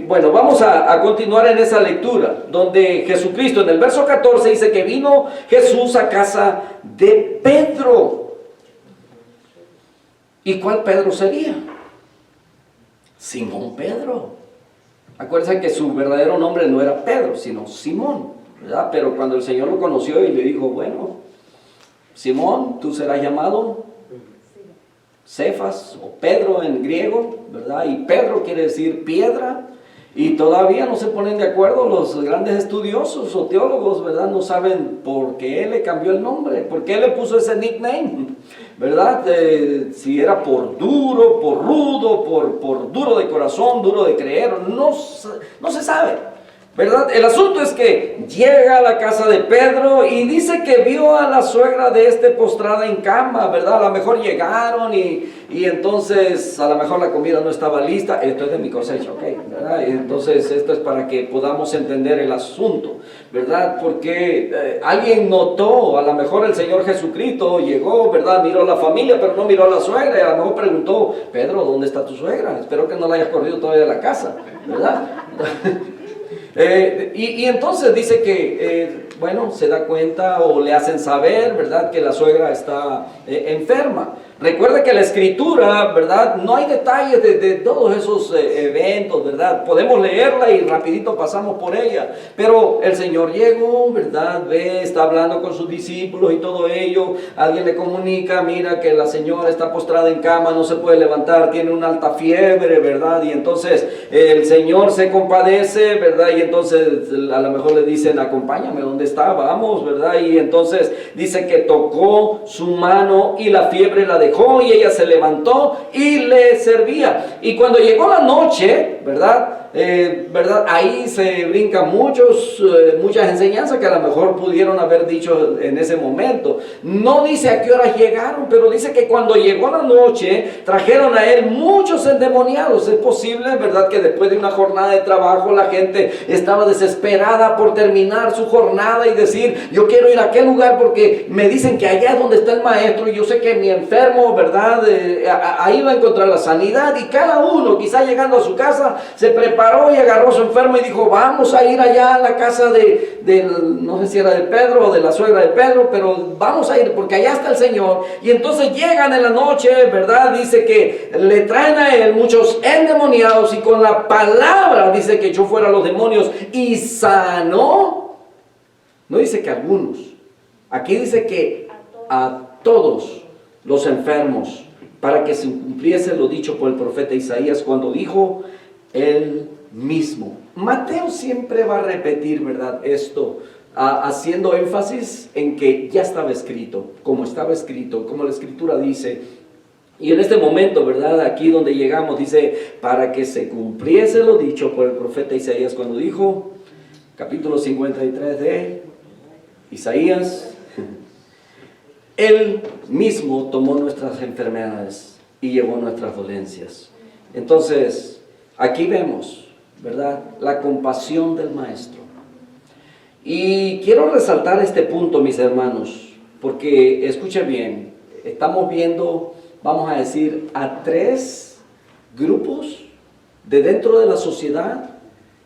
bueno, vamos a continuar en esa lectura, donde Jesucristo, en el verso 14, dice que vino Jesús a casa de Pedro. ¿Y cuál Pedro sería? Simón Pedro. Acuérdense que su verdadero nombre no era Pedro, sino Simón, ¿verdad? Pero cuando el Señor lo conoció y le dijo, bueno, Simón, tú serás llamado Cefas, o Pedro en griego, ¿verdad? Y Pedro quiere decir piedra. Y todavía no se ponen de acuerdo los grandes estudiosos o teólogos, ¿verdad? No saben por qué le cambió el nombre, por qué le puso ese nickname, ¿verdad? Si era por duro, por rudo, por duro de corazón, duro de creer, no se sabe, ¿verdad? El asunto es que llega a la casa de Pedro y dice que vio a la suegra de postrada en cama, ¿verdad? A lo mejor llegaron y entonces a lo mejor la comida no estaba lista. Esto es de mi cosecha, ¿ok? ¿Verdad? Entonces esto es para que podamos entender el asunto, ¿verdad? Porque alguien notó, a lo mejor el Señor Jesucristo llegó, ¿verdad? Miró a la familia, pero no miró a la suegra, y a lo mejor preguntó: Pedro, ¿dónde está tu suegra? Espero que no la hayas corrido todavía de la casa, ¿verdad? Y entonces dice que, bueno, se da cuenta o le hacen saber, ¿verdad?, que la suegra está enferma. Recuerda que la escritura, ¿verdad?, no hay detalles de todos esos eventos, ¿verdad? Podemos leerla y rapidito pasamos por ella. Pero el Señor llegó, ¿verdad?, ve, está hablando con sus discípulos y todo ello. Alguien le comunica: mira que la señora está postrada en cama, no se puede levantar, tiene una alta fiebre, ¿verdad? Y entonces el Señor se compadece, ¿verdad? Y entonces a lo mejor le dicen: acompáñame, ¿dónde está? Vamos, ¿verdad? Y entonces dice que tocó su mano y la fiebre la dejó y ella se levantó y le servía. Y cuando llegó la noche, ¿verdad? ¿Verdad? Ahí se brincan muchas enseñanzas que a lo mejor pudieron haber dicho en ese momento. No dice a qué horas llegaron, pero dice que cuando llegó la noche trajeron a él muchos endemoniados. Es posible, ¿verdad?, que después de una jornada de trabajo la gente estaba desesperada por terminar su jornada y decir: yo quiero ir a aquel lugar porque me dicen que allá es donde está el maestro y yo sé que mi enfermo, ¿verdad?, ahí va a encontrar la sanidad. Y cada uno, quizá llegando a su casa, se preparó y agarró a su enfermo y dijo: vamos a ir allá a la casa no sé si era de Pedro o de la suegra de Pedro, pero vamos a ir porque allá está el Señor. Y entonces llegan en la noche, ¿verdad? Dice que le traen a él muchos endemoniados y con la palabra dice que echó fuera a los demonios y sanó. No dice que algunos, aquí dice que a todos los enfermos, para que se cumpliese lo dicho por el profeta Isaías cuando dijo: él mismo. Mateo siempre va a repetir, ¿verdad?, esto, haciendo énfasis en que ya estaba escrito, como la escritura dice. Y en este momento, ¿verdad?, aquí donde llegamos, dice: para que se cumpliese lo dicho por el profeta Isaías cuando dijo, capítulo 53 de Isaías: él mismo tomó nuestras enfermedades y llevó nuestras dolencias. Entonces, aquí vemos, ¿verdad?, la compasión del Maestro. Y quiero resaltar este punto, mis hermanos, porque escuche bien, estamos viendo, vamos a decir, a 3 grupos de dentro de la sociedad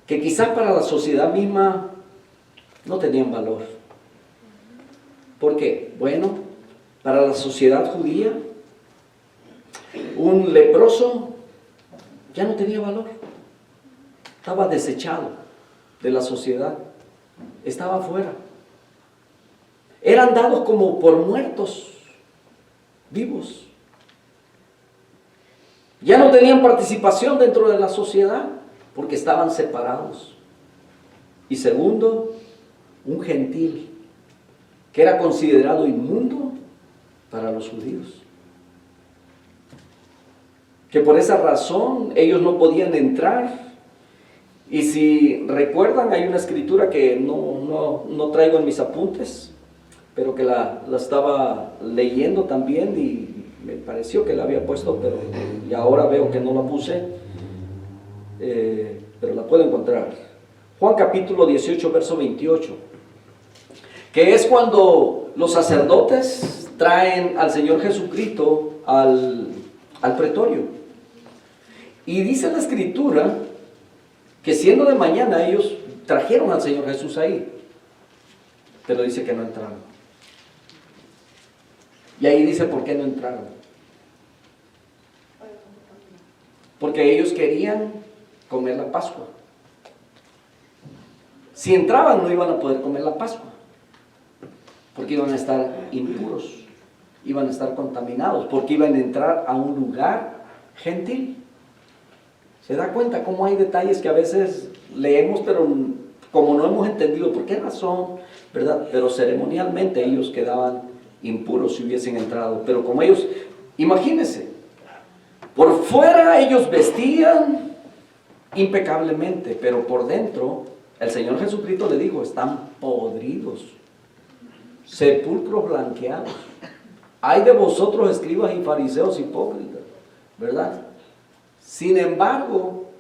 que quizás para la sociedad misma no tenían valor. ¿Por qué? Bueno, para la sociedad judía, un leproso ya no tenía valor, estaba desechado de la sociedad, estaba fuera. Eran dados como por muertos vivos. Ya no tenían participación dentro de la sociedad porque estaban separados. Y segundo, un gentil que era considerado inmundo para los judíos, que por esa razón ellos no podían entrar. Y si recuerdan, hay una escritura que no traigo en mis apuntes, pero que la estaba leyendo también y me pareció que la había puesto, pero y ahora veo que no la puse, pero la puedo encontrar. Juan capítulo 18, verso 28, que es cuando los sacerdotes traen al Señor Jesucristo al pretorio. Y dice la escritura que siendo de mañana ellos trajeron al Señor Jesús ahí, pero dice que no entraron. Y ahí dice por qué no entraron. Porque ellos querían comer la Pascua. Si entraban no iban a poder comer la Pascua, porque iban a estar impuros, iban a estar contaminados, porque iban a entrar a un lugar gentil. Se da cuenta cómo hay detalles que a veces leemos, pero como no hemos entendido por qué razón, ¿verdad? Pero ceremonialmente ellos quedaban impuros si hubiesen entrado. Pero como ellos, imagínense, por fuera ellos vestían impecablemente, pero por dentro el Señor Jesucristo le dijo, están podridos, sepulcros blanqueados. Hay de vosotros, escribas y fariseos hipócritas, ¿verdad? Sin embargo,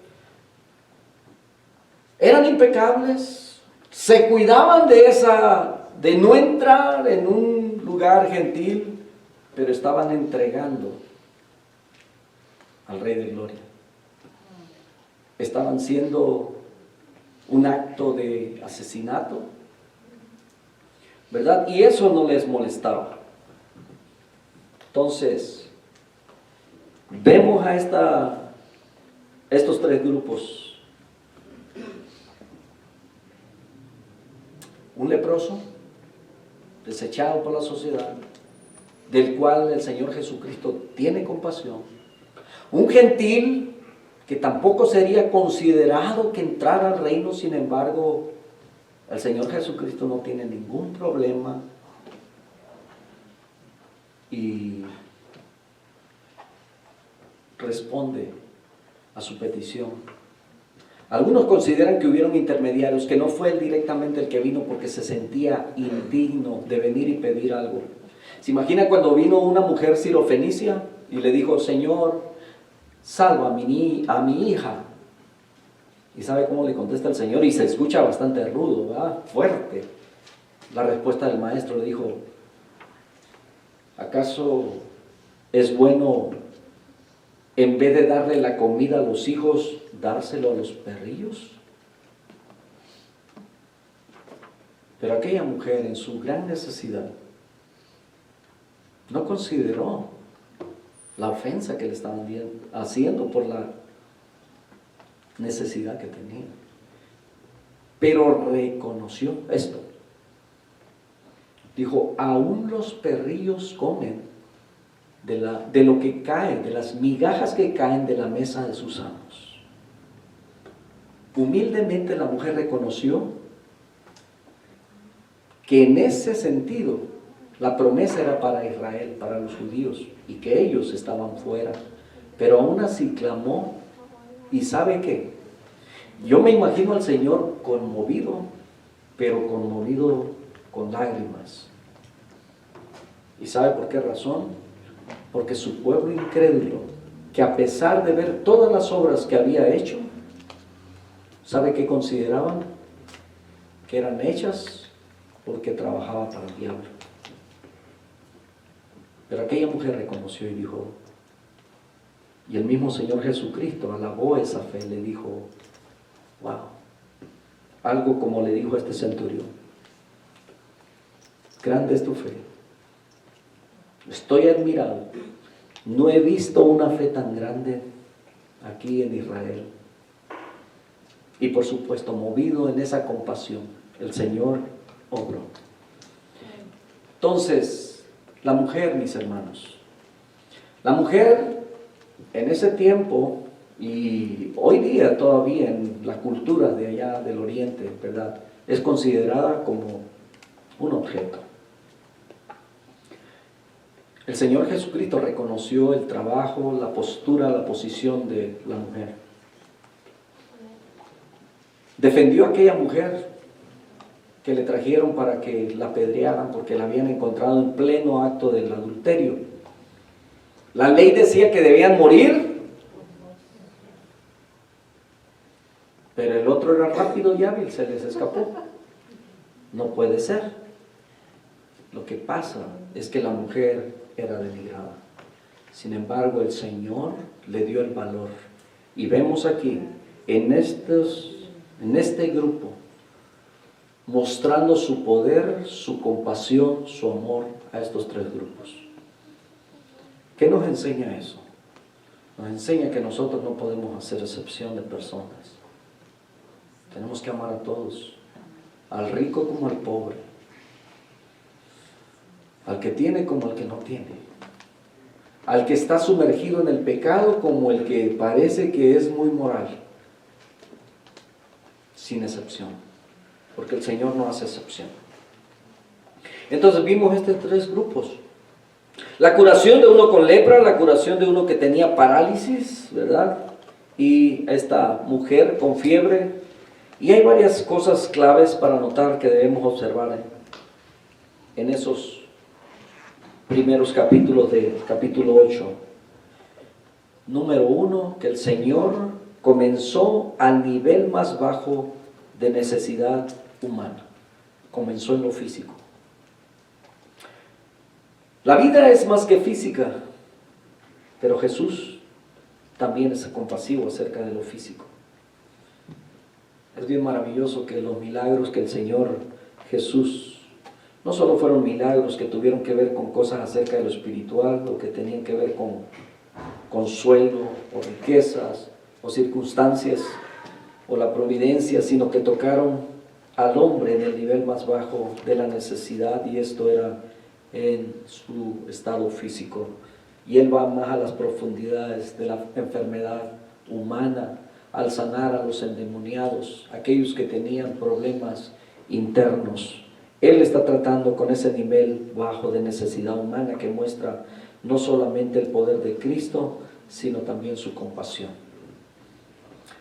eran impecables, se cuidaban de no entrar en un lugar gentil, pero estaban entregando al Rey de Gloria. Estaban siendo un acto de asesinato, ¿verdad? Y eso no les molestaba. Entonces, vemos a estos tres grupos. Un leproso, desechado por la sociedad, del cual el Señor Jesucristo tiene compasión. Un gentil, que tampoco sería considerado que entrara al reino, sin embargo, el Señor Jesucristo no tiene ningún problema y responde a su petición. Algunos consideran que hubieron intermediarios, que no fue él directamente el que vino porque se sentía indigno de venir y pedir algo. ¿Se imagina cuando vino una mujer sirofenicia y le dijo, Señor, salva a mi hija? ¿Y sabe cómo le contesta el Señor? Y se escucha bastante rudo, ¿verdad? Fuerte. La respuesta del maestro le dijo, ¿acaso es bueno, en vez de darle la comida a los hijos, dárselo a los perrillos? Pero aquella mujer, en su gran necesidad, no consideró la ofensa que le estaban haciendo por la necesidad que tenía, pero reconoció esto. Dijo, aún los perrillos comen de lo que cae, de las migajas que caen de la mesa de sus amos. Humildemente la mujer reconoció que en ese sentido la promesa era para Israel, para los judíos, y que ellos estaban fuera, pero aún así clamó. ¿Y sabe qué? Yo me imagino al Señor conmovido, pero conmovido con lágrimas. ¿Y sabe por qué razón? Porque su pueblo incrédulo, que a pesar de ver todas las obras que había hecho, ¿sabe qué consideraban? Que eran hechas porque trabajaba para el diablo. Pero aquella mujer reconoció y dijo, y el mismo Señor Jesucristo alabó esa fe, le dijo, wow, algo como le dijo a este centurión, grande es tu fe, estoy admirado, no he visto una fe tan grande aquí en Israel. Y por supuesto, movido en esa compasión, el Señor obró. Entonces, la mujer, mis hermanos, la mujer en ese tiempo y hoy día todavía en la cultura de allá del oriente, ¿verdad?, es considerada como un objeto. El Señor Jesucristo reconoció el trabajo, la postura, la posición de la mujer. Defendió a aquella mujer que le trajeron para que la apedrearan porque la habían encontrado en pleno acto del adulterio. La ley decía que debían morir, pero el otro era rápido y hábil, se les escapó. No puede ser. Lo que pasa es que la mujer era denigrada. Sin embargo, el Señor le dio el valor. Y vemos aquí, en este grupo, mostrando su poder, su compasión, su amor a estos tres grupos. ¿Qué nos enseña eso? Nos enseña que nosotros no podemos hacer excepción de personas. Tenemos que amar a todos, al rico como al pobre, al que tiene como al que no tiene, al que está sumergido en el pecado como el que parece que es muy moral, sin excepción, porque el Señor no hace excepción. Entonces vimos estos tres grupos: la curación de uno con lepra, la curación de uno que tenía parálisis, ¿verdad? Y esta mujer con fiebre. Y hay varias cosas claves para notar que debemos observar en esos primeros capítulos del capítulo 8. Número 1, que el Señor comenzó al nivel más bajo de necesidad humana. Comenzó en lo físico. La vida es más que física, pero Jesús también es compasivo acerca de lo físico. Es bien maravilloso que los milagros que el Señor Jesús, no solo fueron milagros que tuvieron que ver con cosas acerca de lo espiritual, o que tenían que ver con consuelo, o riquezas, o circunstancias, o la providencia, sino que tocaron al hombre en el nivel más bajo de la necesidad, y esto era en su estado físico. Y Él va más a las profundidades de la enfermedad humana, al sanar a los endemoniados, aquellos que tenían problemas internos. Él está tratando con ese nivel bajo de necesidad humana que muestra no solamente el poder de Cristo, sino también su compasión.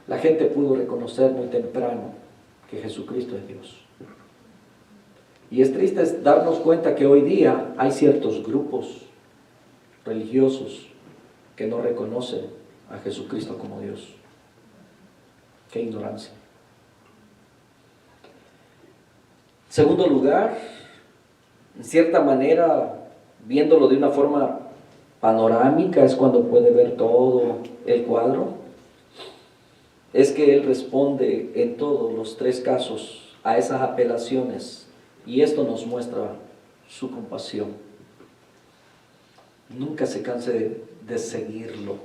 La gente pudo reconocer muy temprano que Jesucristo es Dios. Y es triste darnos cuenta que hoy día hay ciertos grupos religiosos que no reconocen a Jesucristo como Dios. ¡Qué ignorancia! Segundo lugar, en cierta manera, viéndolo de una forma panorámica, es cuando puede ver todo el cuadro. Es que Él responde en todos los tres casos a esas apelaciones, y esto nos muestra su compasión. Nunca se canse de seguirlo.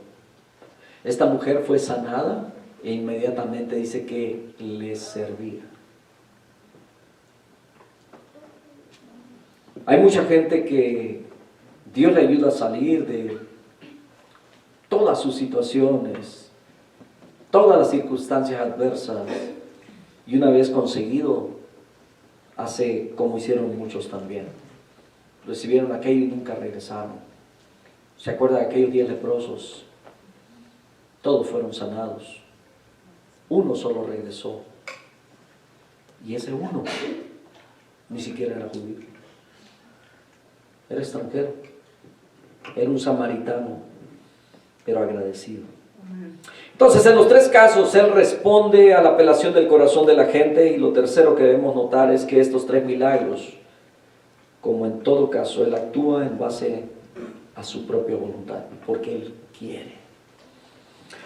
Esta mujer fue sanada e inmediatamente dice que le servía. Hay mucha gente que Dios le ayuda a salir de todas sus situaciones, todas las circunstancias adversas, y una vez conseguido, hace como hicieron muchos también. Recibieron aquello y nunca regresaron. ¿Se acuerda de aquellos 10 leprosos? Todos fueron sanados. Uno solo regresó. Y ese uno ni siquiera era judío. Era extranjero. Era un samaritano, pero agradecido. Entonces, en los tres casos, Él responde a la apelación del corazón de la gente. Y lo tercero que debemos notar es que estos tres milagros, como en todo caso, Él actúa en base a su propia voluntad, porque Él quiere.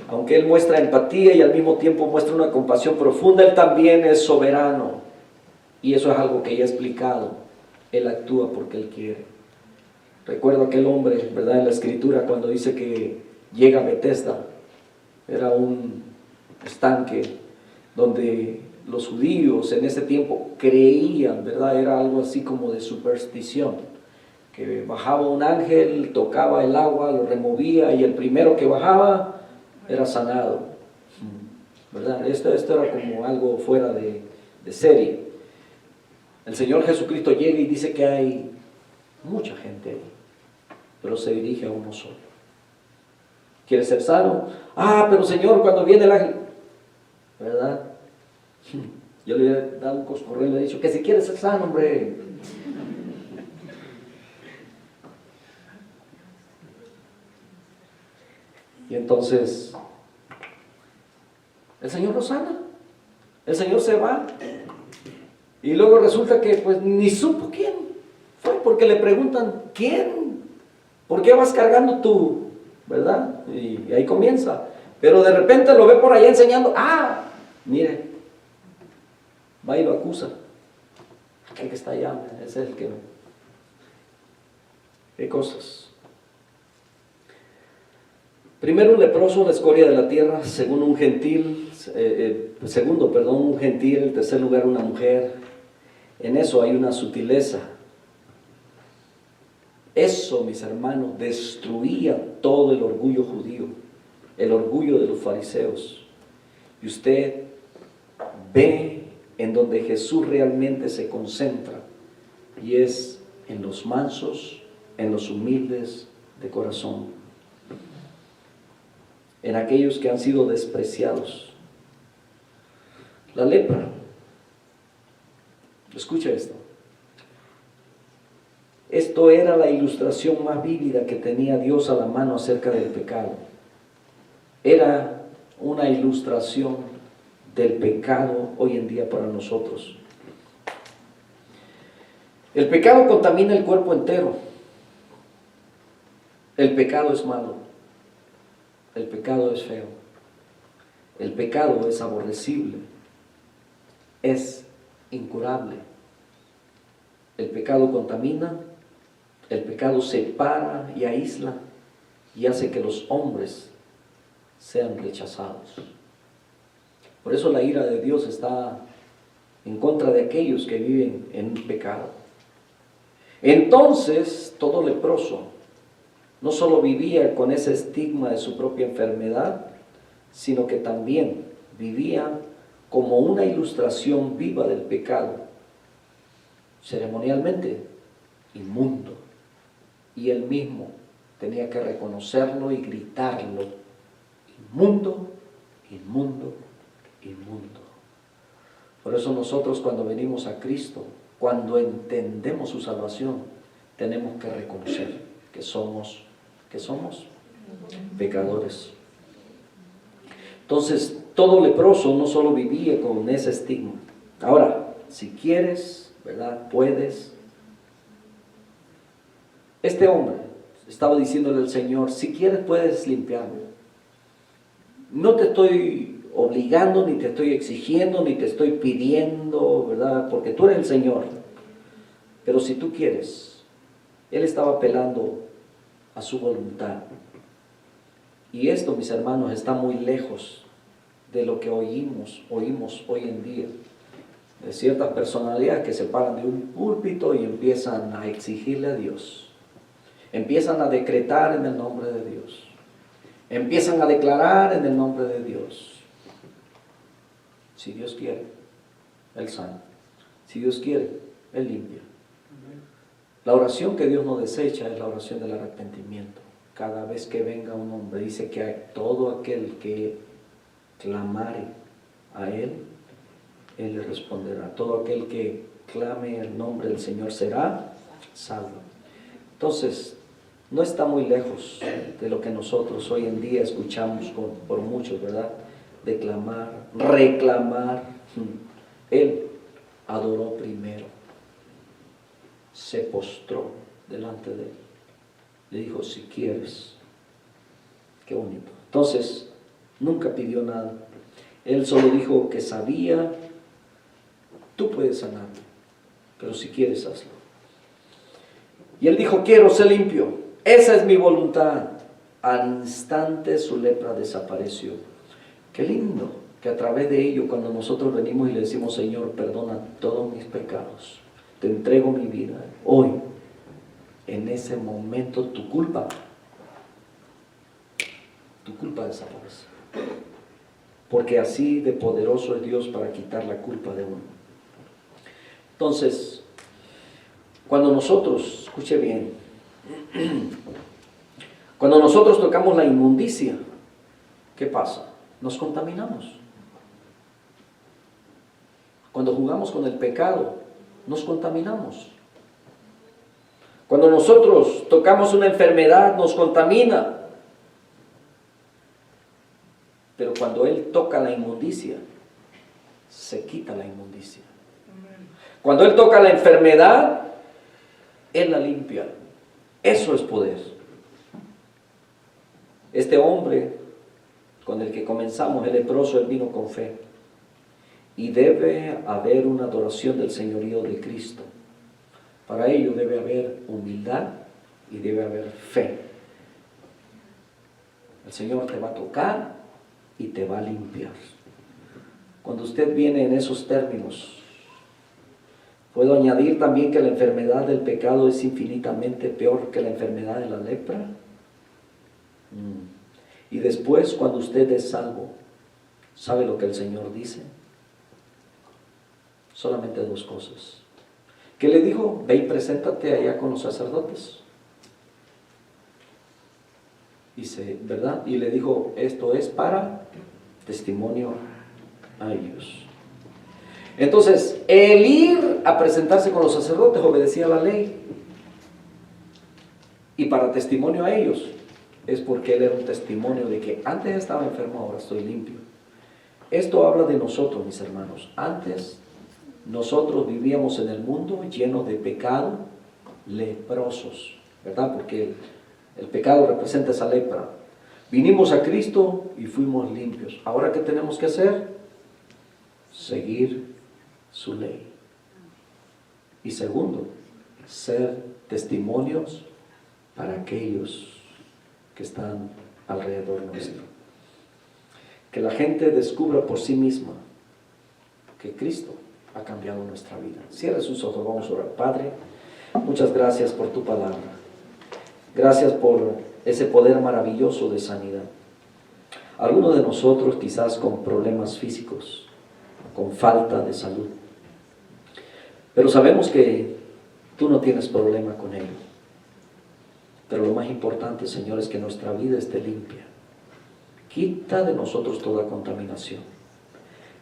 Aunque Él muestra empatía y al mismo tiempo muestra una compasión profunda, Él también es soberano. Y eso es algo que ya he explicado. Él actúa porque Él quiere. Recuerdo aquel hombre, ¿verdad?, en la Escritura, cuando dice que llega a Betesda. Era un estanque donde los judíos en ese tiempo creían, ¿verdad? Era algo así como de superstición, que bajaba un ángel, tocaba el agua, lo removía, y el primero que bajaba era sanado, ¿verdad? Esto era como algo fuera de serie. El Señor Jesucristo llega y dice que hay mucha gente ahí, pero se dirige a uno solo. ¿Quieres ser sano? Ah, pero Señor, cuando viene el ángel, ¿verdad? Yo le he dado un coscorreo y le he dicho que si quieres ser sano, hombre. Y entonces el Señor lo sana. El Señor se va. Y luego resulta que pues ni supo quién fue, porque le preguntan, ¿quién? ¿Por qué vas cargando tú? ¿Verdad? Y ahí comienza. Pero de repente lo ve por allá enseñando. Ah, mire, va y lo acusa. Aquel que está allá, ese es el que... ¿Qué cosas? Primero, un leproso, la escoria de la tierra. Segundo, un gentil. Un gentil. En tercer lugar, una mujer. En eso hay una sutileza. Eso, mis hermanos, destruía todo el orgullo judío, el orgullo de los fariseos. Y usted ve en donde Jesús realmente se concentra, y es en los mansos, en los humildes de corazón, en aquellos que han sido despreciados. La lepra, escucha esto. Esto era la ilustración más vívida que tenía Dios a la mano acerca del pecado. Era una ilustración del pecado hoy en día para nosotros. El pecado contamina el cuerpo entero. El pecado es malo. El pecado es feo. El pecado es aborrecible. Es incurable. El pecado contamina. El pecado separa y aísla y hace que los hombres sean rechazados. Por eso la ira de Dios está en contra de aquellos que viven en pecado. Entonces, todo leproso no solo vivía con ese estigma de su propia enfermedad, sino que también vivía como una ilustración viva del pecado, ceremonialmente inmundo. Y él mismo tenía que reconocerlo y gritarlo: inmundo, inmundo, inmundo. Por eso nosotros, cuando venimos a Cristo, cuando entendemos su salvación, tenemos que reconocer que somos pecadores. Entonces, todo leproso no solo vivía con ese estigma. Ahora, si quieres, ¿verdad?, puedes. Este hombre estaba diciéndole al Señor: si quieres puedes limpiarme. No te estoy obligando, ni te estoy exigiendo, ni te estoy pidiendo, ¿verdad?, porque tú eres el Señor. Pero si tú quieres. Él estaba apelando a su voluntad. Y esto, mis hermanos, está muy lejos de lo que oímos hoy en día. De ciertas personalidades que se paran de un púlpito y empiezan a exigirle a Dios. Empiezan a decretar en el nombre de Dios. Empiezan a declarar en el nombre de Dios. Si Dios quiere, Él sana. Si Dios quiere, Él limpia. La oración que Dios no desecha es la oración del arrepentimiento. Cada vez que venga un hombre, dice que a todo aquel que clamare a Él, Él le responderá. Todo aquel que clame el nombre del Señor será salvo. Entonces, no está muy lejos de lo que nosotros hoy en día escuchamos por muchos, ¿verdad? Declamar, reclamar. Él adoró primero, se postró delante de Él, le dijo: si quieres. Qué bonito. Entonces, nunca pidió nada. Él solo dijo que sabía: tú puedes sanarme, pero si quieres, hazlo. Y él dijo: quiero ser limpio. Esa es mi voluntad. Al instante su lepra desapareció. Qué lindo que a través de ello, cuando nosotros venimos y le decimos: Señor, perdona todos mis pecados, te entrego mi vida, hoy, en ese momento, tu culpa desaparece. Porque así de poderoso es Dios para quitar la culpa de uno. Entonces, cuando nosotros, escuche bien, cuando nosotros tocamos la inmundicia, ¿qué pasa? Nos contaminamos. Cuando jugamos con el pecado, nos contaminamos. Cuando nosotros tocamos una enfermedad, nos contamina. Pero cuando Él toca la inmundicia, se quita la inmundicia. Cuando Él toca la enfermedad, Él la limpia. Eso es poder. Este hombre con el que comenzamos, el leproso, él vino con fe. Y debe haber una adoración del señorío de Cristo. Para ello debe haber humildad y debe haber fe. El Señor te va a tocar y te va a limpiar. Cuando usted viene en esos términos, Puedo añadir también que la enfermedad del pecado es infinitamente peor que la enfermedad de la lepra. Y después, cuando usted es salvo, ¿sabe lo que el Señor dice? Solamente dos cosas. ¿Qué le dijo? Ve y preséntate allá con los sacerdotes. Dice, ¿verdad? Y le dijo, esto es para testimonio a ellos. Entonces, el ir a presentarse con los sacerdotes obedecía la ley. Y para testimonio a ellos, es porque él era un testimonio de que antes estaba enfermo, ahora estoy limpio. Esto habla de nosotros, mis hermanos. Antes nosotros vivíamos en el mundo lleno de pecado, leprosos, ¿verdad? Porque el pecado representa esa lepra. Vinimos a Cristo y fuimos limpios. Ahora, ¿qué tenemos que hacer? Seguir su ley. Y segundo, ser testimonios para aquellos que están alrededor nuestro. Que la gente descubra por sí misma que Cristo ha cambiado nuestra vida. Cierre sus ojos, vamos a orar. Padre, muchas gracias por tu palabra. Gracias por ese poder maravilloso de sanidad. Algunos de nosotros quizás con problemas físicos, con falta de salud. Pero sabemos que tú no tienes problema con ello. Pero lo más importante, Señor, es que nuestra vida esté limpia. Quita de nosotros toda contaminación.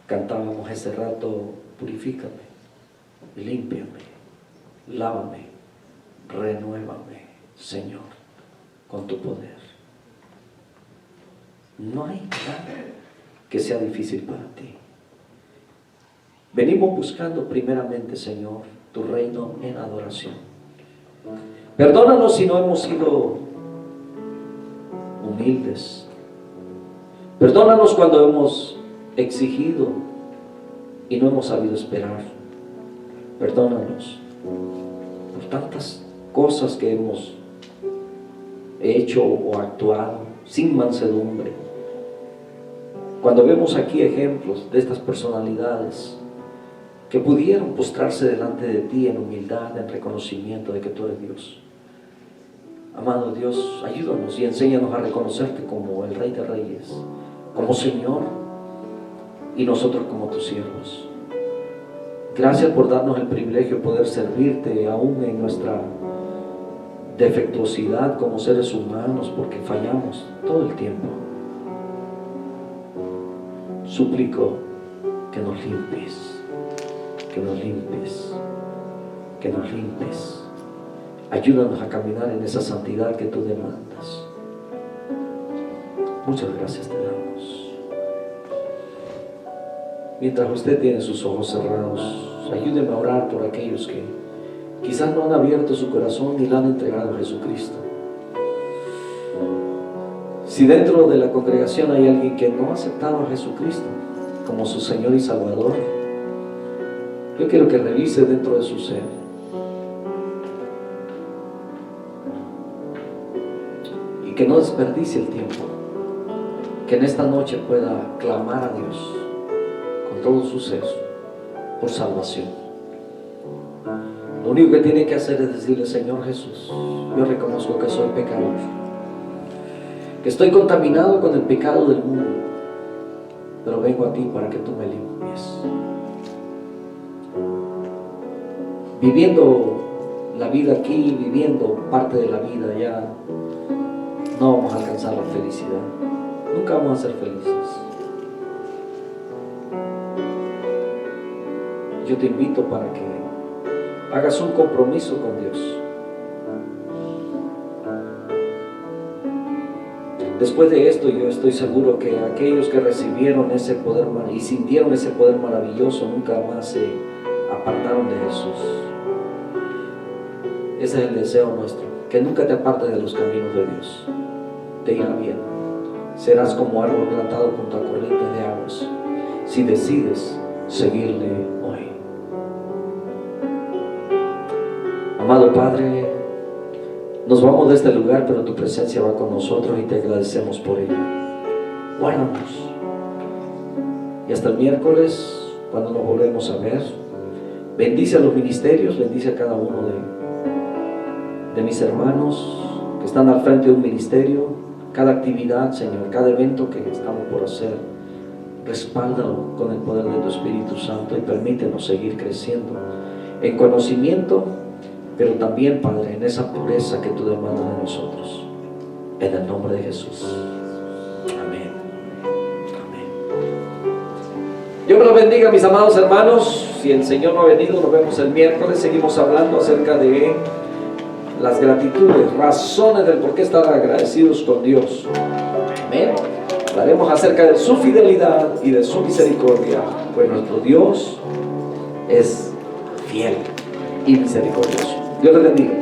Cantábamos ese rato, purifícame, límpiame, lávame, renuévame, Señor, con tu poder. No hay nada que sea difícil para ti. Venimos buscando primeramente, Señor, tu reino en adoración. Perdónanos si no hemos sido humildes. Perdónanos cuando hemos exigido y no hemos sabido esperar. Perdónanos por tantas cosas que hemos hecho o actuado sin mansedumbre. Cuando vemos aquí ejemplos de estas personalidades que pudieron postrarse delante de ti en humildad, en reconocimiento de que tú eres Dios. Amado Dios, ayúdanos y enséñanos a reconocerte como el Rey de Reyes, como Señor, y nosotros como tus siervos. Gracias por darnos el privilegio de poder servirte aún en nuestra defectuosidad como seres humanos, porque fallamos todo el tiempo. Suplico que nos limpies, que nos limpies, que nos limpies. Ayúdanos a caminar en esa santidad que tú demandas. Muchas gracias te damos. Mientras usted tiene sus ojos cerrados, ayúdeme a orar por aquellos que quizás no han abierto su corazón ni le han entregado a Jesucristo. Si dentro de la congregación hay alguien que no ha aceptado a Jesucristo como su Señor y Salvador, yo quiero que revise dentro de su ser. Y que no desperdicie el tiempo. Que en esta noche pueda clamar a Dios con todo su ser por salvación. Lo único que tiene que hacer es decirle: Señor Jesús, yo reconozco que soy pecador, que estoy contaminado con el pecado del mundo, pero vengo a ti para que tú me limpies. Viviendo la vida aquí, viviendo parte de la vida ya, no vamos a alcanzar la felicidad. Nunca vamos a ser felices. Yo te invito para que hagas un compromiso con Dios. Después de esto, yo estoy seguro que aquellos que recibieron ese poder y sintieron ese poder maravilloso nunca más se apartaron de Jesús. Ese es el deseo nuestro, que nunca te apartes de los caminos de Dios. Te irá bien. Serás como árbol plantado junto a corrientes de aguas, si decides seguirle hoy. Amado Padre, nos vamos de este lugar, pero tu presencia va con nosotros y te agradecemos por ello. Guárdanos. Y hasta el miércoles, cuando nos volvemos a ver, Bendice a los ministerios, bendice a cada uno de mis hermanos que están al frente de un ministerio, cada actividad, Señor, cada evento que estamos por hacer. Respáldalo con el poder de tu Espíritu Santo y permítenos seguir creciendo en conocimiento, pero también, Padre, en esa pureza que tú demandas de nosotros. En el nombre de Jesús. Amén. Amén. Dios me los bendiga, mis amados hermanos. Si el Señor no ha venido, nos vemos el miércoles. Seguimos hablando acerca de las gratitudes, razones del por qué estar agradecidos con Dios. Amén. Hablaremos acerca de su fidelidad y de su misericordia, pues nuestro Dios es fiel y misericordioso. Dios les bendiga.